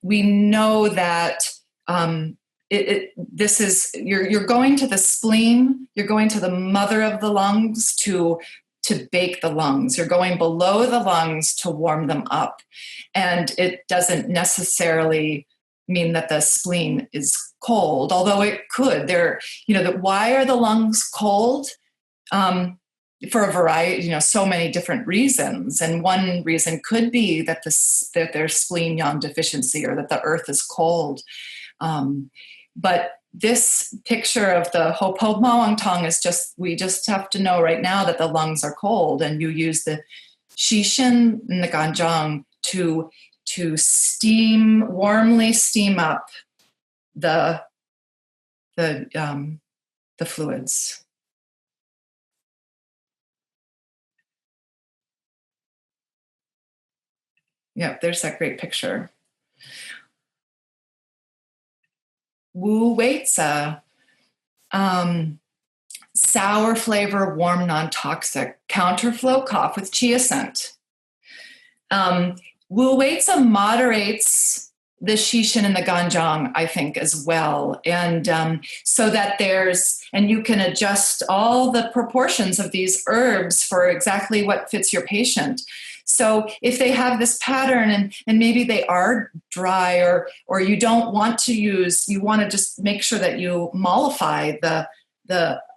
we know that this is, you're going to the spleen, you're going to the mother of the lungs to bake the lungs. You're going below the lungs to warm them up. And it doesn't necessarily mean that the spleen is cold, although it could. Why are the lungs cold? For a variety, so many different reasons. And one reason could be that there's spleen yang deficiency, or that the earth is cold. But this picture of the Hopo Huang Tang is we just have to know right now that the lungs are cold, and you use the Xixin and the Ganjiang to warmly steam up the fluids. Yeah, there's that great picture. Wu Weizi, sour flavor, warm, non-toxic, counterflow cough with chia scent. Wu Weizi moderates the Shishin and the Ganjiang, I think, as well. And so that and you can adjust all the proportions of these herbs for exactly what fits your patient. So if they have this pattern and maybe they are dry or you don't want to use, you want to just make sure that you mollify the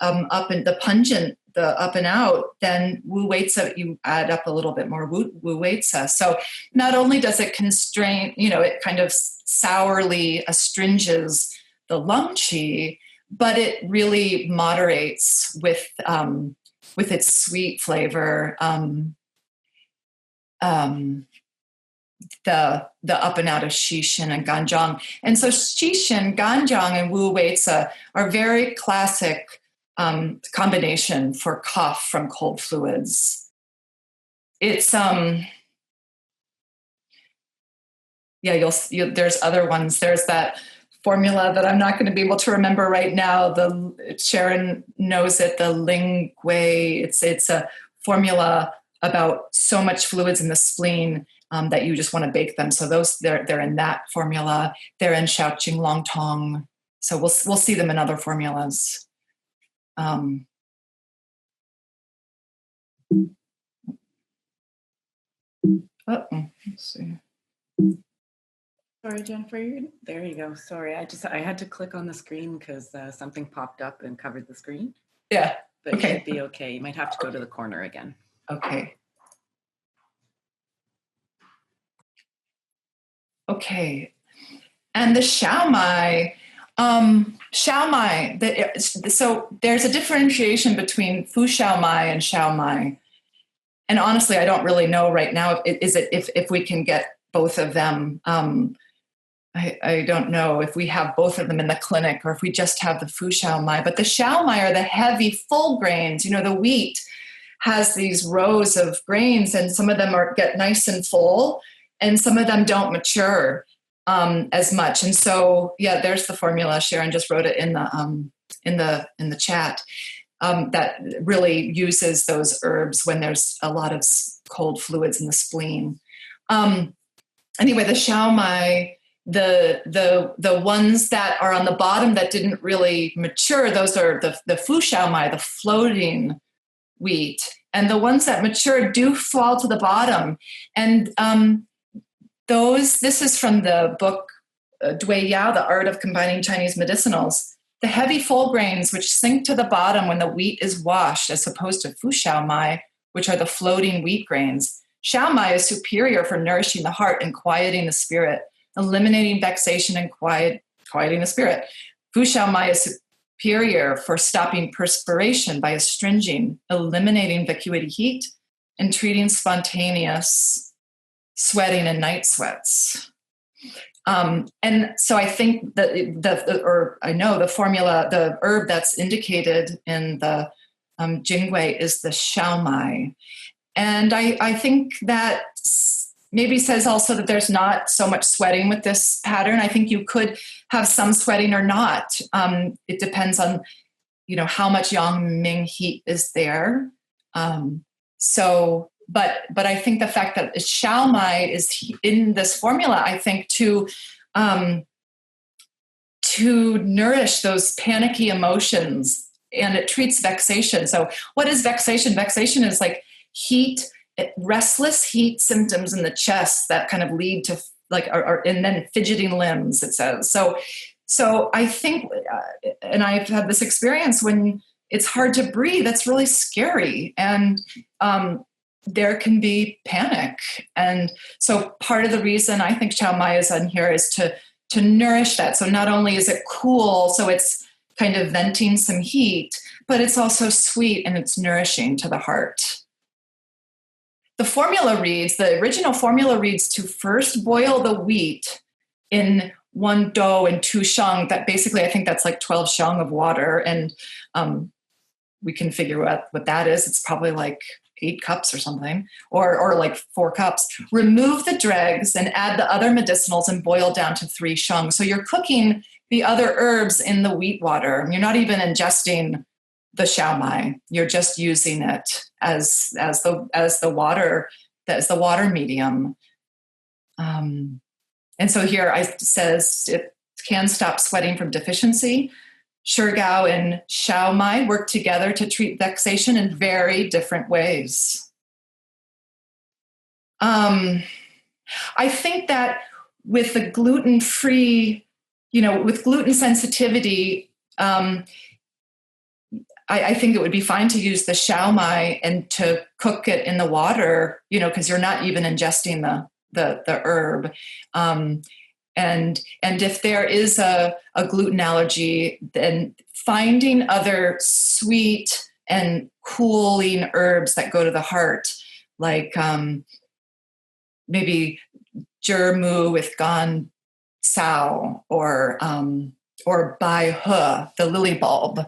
up and the pungent, the up and out, then Wu Weizi, you add up a little bit more Wu Weizi. So not only does it constrain, it kind of sourly astringes the lung qi, but it really moderates with its sweet flavor, the up and out of Shishin and Ganjiang. And so Shishin, Ganjiang, and Wu Weizi are very classic combination for cough from cold fluids. It's there's other ones. There's that formula that I'm not going to be able to remember right now. Sharon knows it. The Ling Gui. It's a formula about so much fluids in the spleen that you just want to bake them. So they're in that formula. They're in Shaoqing Long Tong. So we'll see them in other formulas. Let's see. Sorry, Jennifer. There you go. Sorry, I had to click on the screen because something popped up and covered the screen. Yeah. But Okay. It should be okay. You might have to go to the corner again. Okay. Okay. And the Xiaomai, so there's a differentiation between Fu Xiaomai and Xiaomai. And honestly, I don't really know right now if we can get both of them. I don't know if we have both of them in the clinic or if we just have the Fu Xiaomai. But the Xiaomai are the heavy, full grains. The wheat has these rows of grains, and some of them get nice and full, and some of them don't mature as much. And so, yeah, there's the formula. Sharon just wrote it in the chat. That really uses those herbs when there's a lot of cold fluids in the spleen. Anyway, the Xiaomai, the ones that are on the bottom that didn't really mature, those are the Fu Xiaomai, the floating wheat. And the ones that mature do fall to the bottom. And this is from the book Dui Yao, The Art of Combining Chinese Medicinals. The heavy full grains, which sink to the bottom when the wheat is washed, as opposed to Fu Xiaomai, which are the floating wheat grains. Xiaomai is superior for nourishing the heart and quieting the spirit, eliminating vexation and quieting the spirit. Fu Xiaomai is superior for stopping perspiration by astringing, eliminating vacuity heat, and treating spontaneous sweating and night sweats. And so I think that the formula, the herb that's indicated in the Jin Gui is the Xiaomai. And I think that maybe says also that there's not so much sweating with this pattern. I think you could have some sweating or not. It depends on, how much yang ming heat is there. But I think the fact that Xiaomai is in this formula, I think to nourish those panicky emotions, and it treats vexation. So what is vexation? Vexation is like restless heat symptoms in the chest that kind of lead to and then fidgeting limbs, it says. So I think, and I've had this experience when it's hard to breathe, that's really scary. And there can be panic. And so part of the reason I think Xiaomai is on here is to nourish that. So not only is it cool, so it's kind of venting some heat, but it's also sweet and it's nourishing to the heart. The original formula reads to first boil the wheat in 1 dou and 2 sheng. That basically, I think that's like 12 sheng of water. And we can figure out what that is. It's probably like 8 cups or something, or like 4 cups. Remove the dregs and add the other medicinals and boil down to 3 sheng. So you're cooking the other herbs in the wheat water. You're not even ingesting the xiao mai. You're just using it as the water medium. And so here it says it can stop sweating from deficiency. Shigao and xiao mai work together to treat vexation in very different ways. I think that with the gluten-free, with gluten sensitivity, I think it would be fine to use the xiao mai and to cook it in the water, because you're not even ingesting the herb. And if there is a gluten allergy, then finding other sweet and cooling herbs that go to the heart, like maybe zhimu with gan sao, or bai he, the lily bulb.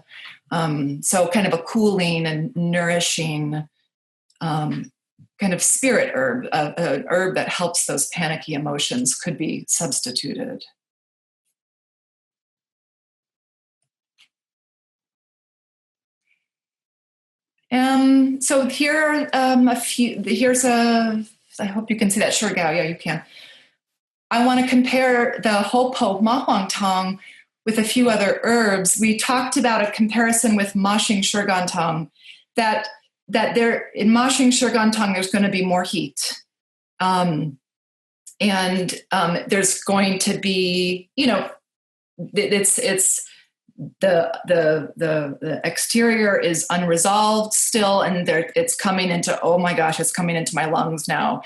So kind of a cooling and nourishing kind of spirit herb, an herb that helps those panicky emotions could be substituted. So here are a few, I hope you can see that. Shigao, yeah, you can. I want to compare the Hopo Ma Huang Tang with a few other herbs. We talked about a comparison with Ma Xing Shigan Tang, that there in Ma Xing Shigan Tang there's going to be more heat, and there's going to be, it's the exterior is unresolved still, and it's coming into, oh my gosh, it's coming into my lungs now.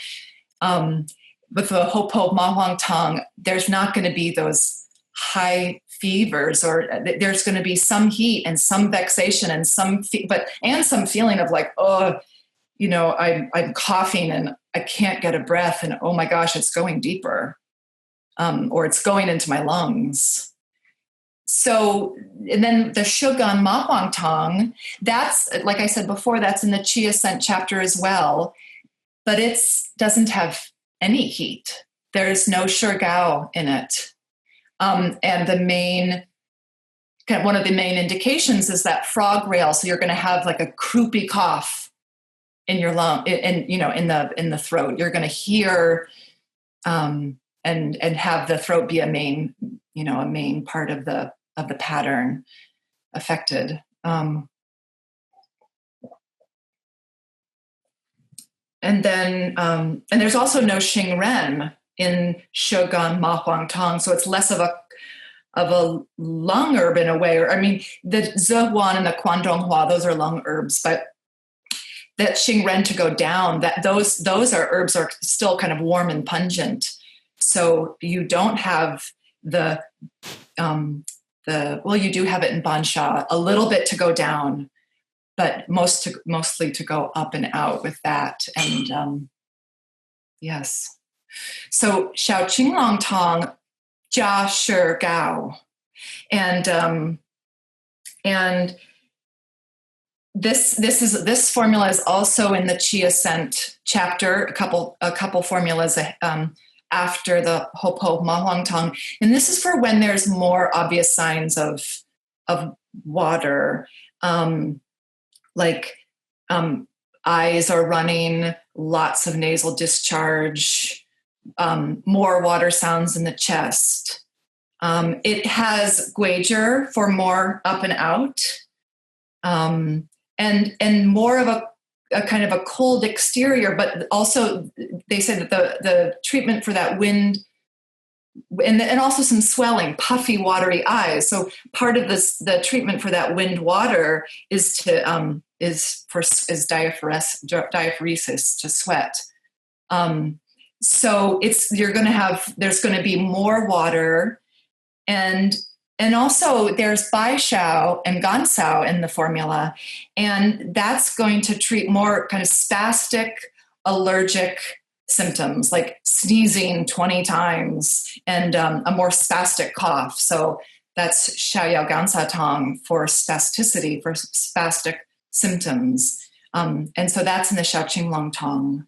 With the Hopo Ma Huang Tang, there's not going to be those high fevers, or there's going to be some heat and some vexation and some feeling of like, I'm coughing and I can't get a breath, and oh my gosh, it's going deeper, or it's going into my lungs. So, and then the Shogun Ma Huang Tang, that's, like I said before, that's in the Qi Ascent chapter as well, but it doesn't have any heat. There's no shigao in it. And one of the main indications is that frog rail. So you're going to have like a croupy cough in your lung, in the throat. You're going to hear, and have the throat be a main part of the pattern affected. And then, and there's also no Xingren in Shogun Ma Huang Tang, so it's less of a lung herb in a way. Or I mean, the Zehuan and the Guangdonghua, those are lung herbs, but that Xingren to go down, that those herbs are still kind of warm and pungent. So you don't have you do have it in Bansha, a little bit to go down, but mostly to go up and out with that. And yes. So Xiao Qinglong Tang, Jia Shi Gao. And this formula is also in the Qi Ascent chapter, a couple formulas after the Hopo Ma Huang Tang. And this is for when there's more obvious signs of water, like eyes are running, lots of nasal discharge, more water sounds in the chest. It has guizhi for more up and out, and more of a kind of a cold exterior, but also they say that the treatment for that wind, and also some swelling, puffy, watery eyes. So part of the treatment for that wind water is diaphoresis, to sweat. So there's going to be more water, and also there's Bai Shao and Gan Sao in the formula, and that's going to treat more kind of spastic, allergic symptoms like sneezing 20 times and a more spastic cough. So that's Xiao Yao Gan Sa Tang for spasticity, for spastic symptoms. And so that's in the Shaoqing Long Tong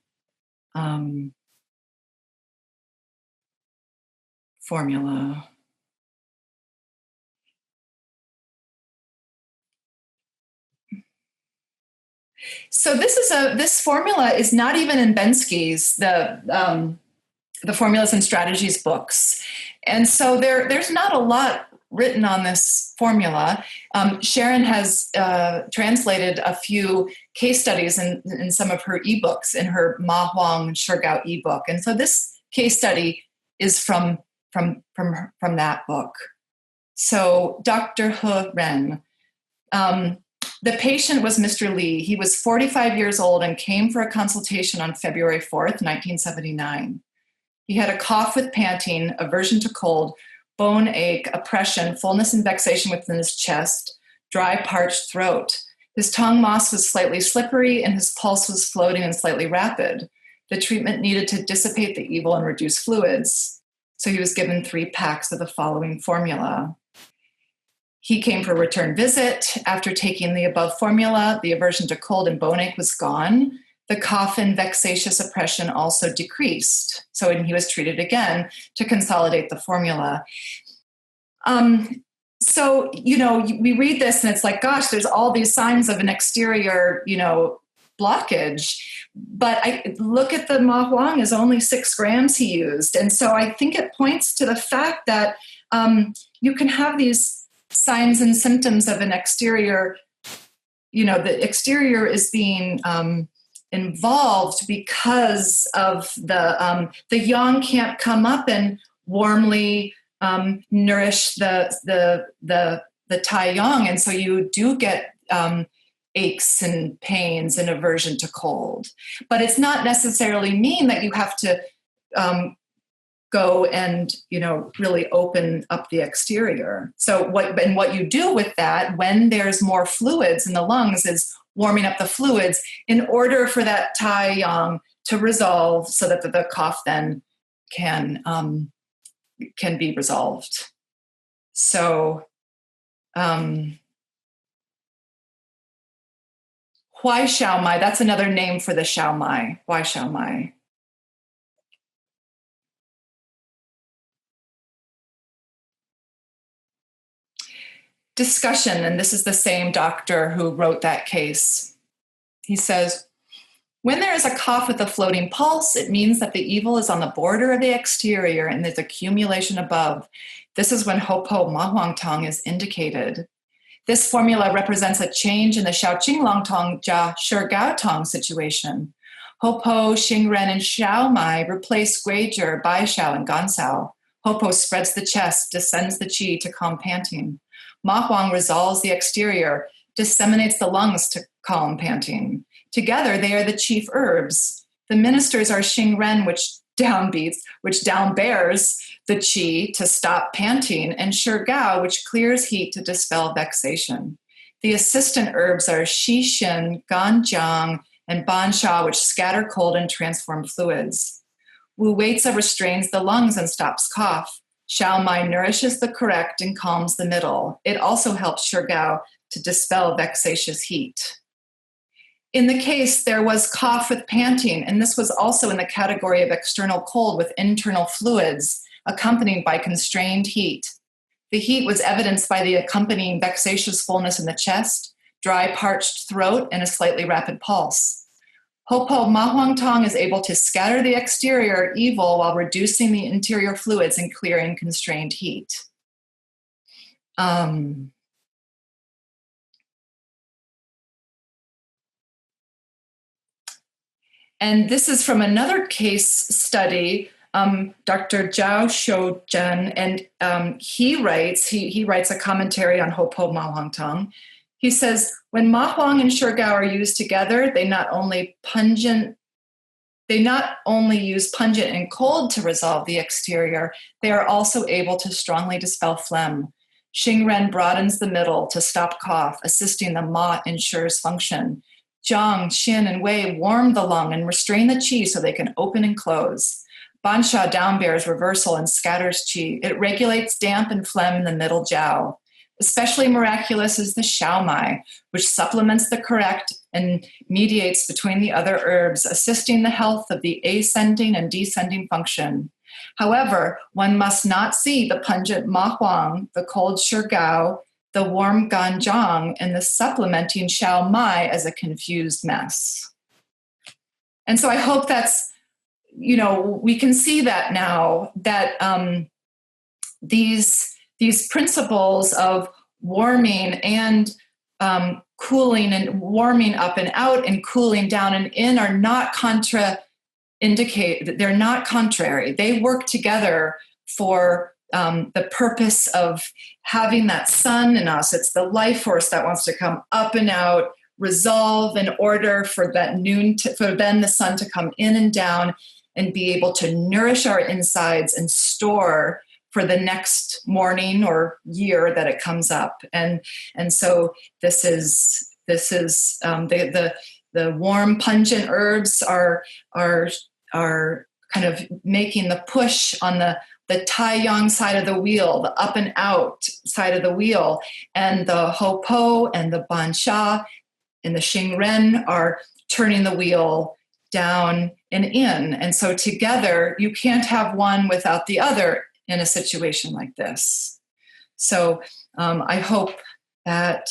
formula. So this formula is not even in Bensky's, the Formulas and Strategies books. And so there's not a lot written on this formula. Sharon has translated a few case studies in some of her ebooks, in her Ma Huang Shigao ebook. And so this case study is from that book. So Dr. He Ren, the patient was Mr. Li. He was 45 years old and came for a consultation on February 4th, 1979. He had a cough with panting, aversion to cold, bone ache, oppression, fullness and vexation within his chest, dry, parched throat. His tongue moss was slightly slippery and his pulse was floating and slightly rapid. The treatment needed to dissipate the evil and reduce fluids. So he was given 3 packs of the following formula. He came for a return visit. After taking the above formula, the aversion to cold and bone ache was gone. The cough and vexatious oppression also decreased. So he was treated again to consolidate the formula. So, we read this and it's like, gosh, there's all these signs of an exterior, blockage. But I look at the Ma Huang is only 6 grams he used. And so I think it points to the fact that you can have these signs and symptoms of an exterior, the exterior is being involved because of the yang can't come up and warmly nourish the Tai yang, and so you do get aches and pains and aversion to cold. But it's not necessarily mean that you have to go and really open up the exterior. So what you do with that when there's more fluids in the lungs is warming up the fluids in order for that Tai yang to resolve, so that the cough then can be resolved. So Huai Xiao Mai, that's another name for the Xiao Mai, Huai Xiao Mai. Discussion, and this is the same doctor who wrote that case. He says, when there is a cough with a floating pulse, it means that the evil is on the border of the exterior and there's accumulation above. This is when Hopo Ma Huang Tang is indicated. This formula represents a change in the Shaoqing Long Tong Jia Shi Gao Tong situation. Hopo, Xingren, and Xiao Mai replace Guizhi, Bai Xiao, and Gansao. Hopo spreads the chest, descends the qi to calm panting. Ma Huang resolves the exterior, disseminates the lungs to calm panting. Together, they are the chief herbs. The ministers are Xingren, which downbears the qi to stop panting, and Shi Gao, which clears heat to dispel vexation. The assistant herbs are Xixin, Ganjiang, and Bansha, which scatter cold and transform fluids. Wu Weizi restrains the lungs and stops cough. Xiao Mai nourishes the correct and calms the middle. It also helps Shi Gao to dispel vexatious heat. In the case, there was cough with panting, and this was also in the category of external cold with internal fluids, accompanied by constrained heat. The heat was evidenced by the accompanying vexatious fullness in the chest, dry, parched throat, and a slightly rapid pulse. Hopo Ma Huang Tang is able to scatter the exterior evil while reducing the interior fluids and clearing constrained heat. And this is from another case study, Dr. Zhao Shouzhen, and he writes a commentary on Hopo Ma Huang Tang. He says, when Ma Huang and Shi Gao are used together, they not only use pungent and cold to resolve the exterior, they are also able to strongly dispel phlegm. Xingren broadens the middle to stop cough, assisting the Ma in Shi's function. Jiang, Xin, and Wei warm the lung and restrain the qi so they can open and close. Bansha downbears reversal and scatters qi. It regulates damp and phlegm in the middle jiao. Especially miraculous is the Xiao Mai, which supplements the correct and mediates between the other herbs, assisting the health of the ascending and descending function. However, one must not see the pungent Ma Huang, the cold Shigao, the warm Ganjiang, and the supplementing Xiao Mai as a confused mess. And so I hope that's, we can see that now, that these principles of warming and cooling, and warming up and out and cooling down and in, are not they're not contrary. They work together for the purpose of having that sun in us. It's the life force that wants to come up and out, resolve in order for that for then the sun to come in and down and be able to nourish our insides and store for the next morning or year that it comes up. And so this is the warm, pungent herbs are kind of making the push on the Tai Yang side of the wheel, the up and out side of the wheel, and the Ho Po and the Ban Sha and the Xing Ren are turning the wheel down and in. And so together, you can't have one without the other in a situation like this. So I hope that,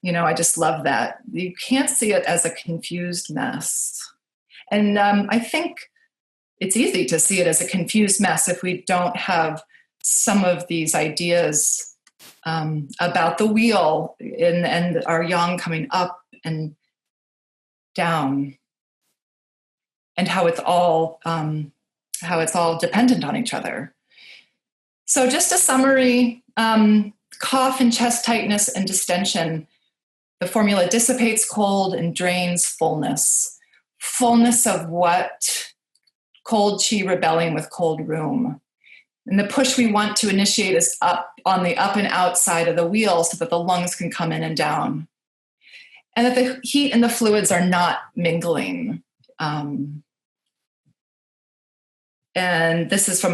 I just love that. You can't see it as a confused mess. And I think it's easy to see it as a confused mess if we don't have some of these ideas about the wheel and our yang coming up and down, and how it's all dependent on each other. So just a summary: cough and chest tightness and distension. The formula dissipates cold and drains fullness. Fullness of what? Cold chi rebelling with cold room. And the push we want to initiate is up on the up and out side of the wheel so that the lungs can come in and down. And that the heat and the fluids are not mingling. And this is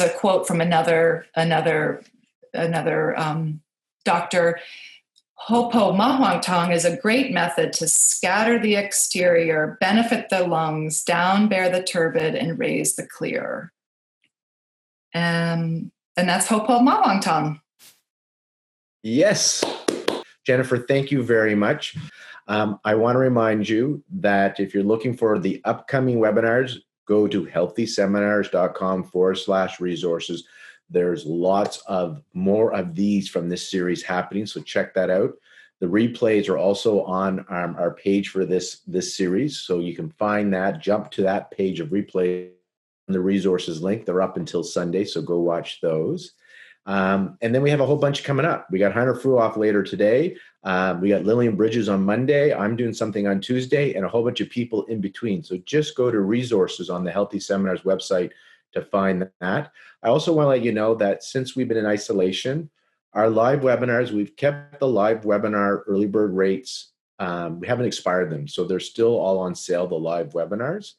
a quote from another doctor. Hopo Ma Huang Tang is a great method to scatter the exterior, benefit the lungs, down bear the turbid, and raise the clear. And that's Hopo Ma Huang Tang. Yes. Jennifer, thank you very much. I want to remind you that if you're looking for the upcoming webinars, go to healthyseminars.com/resources. There's lots of more of these from this series happening, so check that out. The replays are also on our page for this series, so you can find that, jump to that page of replay, the resources link. They're up until Sunday, so go watch those. And then we have a whole bunch coming up. We got Hunter Fruoff later today. We got Lillian Bridges on Monday. I'm doing something on Tuesday, and a whole bunch of people in between. So just go to resources on the Healthy Seminars website to find that. I also want to let you know that since we've been in isolation, our live webinars, we've kept the live webinar early bird rates. We haven't expired them. So they're still all on sale, the live webinars.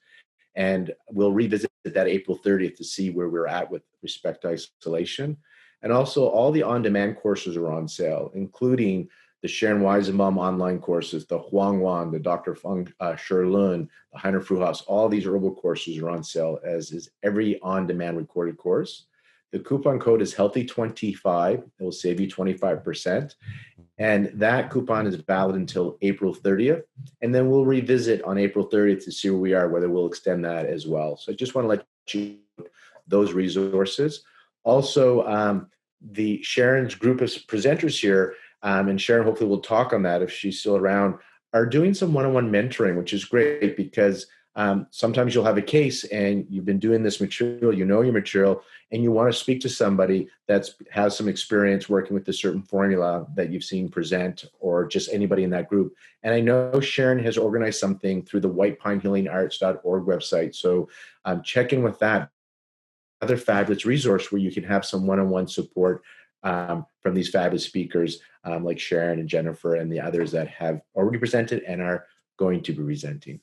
And we'll revisit that April 30th to see where we're at with respect to isolation. And also all the on-demand courses are on sale, including the Sharon Weizenbaum online courses, the Huang Wan, the Dr. Feng Sherlun, the Heiner Fruhaus. All these herbal courses are on sale, as is every on-demand recorded course. The coupon code is healthy25. It will save you 25%. And that coupon is valid until April 30th. And then we'll revisit on April 30th to see where we are, whether we'll extend that as well. So I just want to let you know those resources. Also, the Sharon's group of presenters here, and Sharon hopefully will talk on that if she's still around, are doing some one-on-one mentoring, which is great because sometimes you'll have a case and you've been doing this material, you know your material, and you want to speak to somebody that has some experience working with a certain formula that you've seen present, or just anybody in that group. And I know Sharon has organized something through the whitepinehealingarts.org website. So check in with that. Other fabulous resource where you can have some one-on-one support from these fabulous speakers like Sharon and Jennifer and the others that have already presented and are going to be presenting.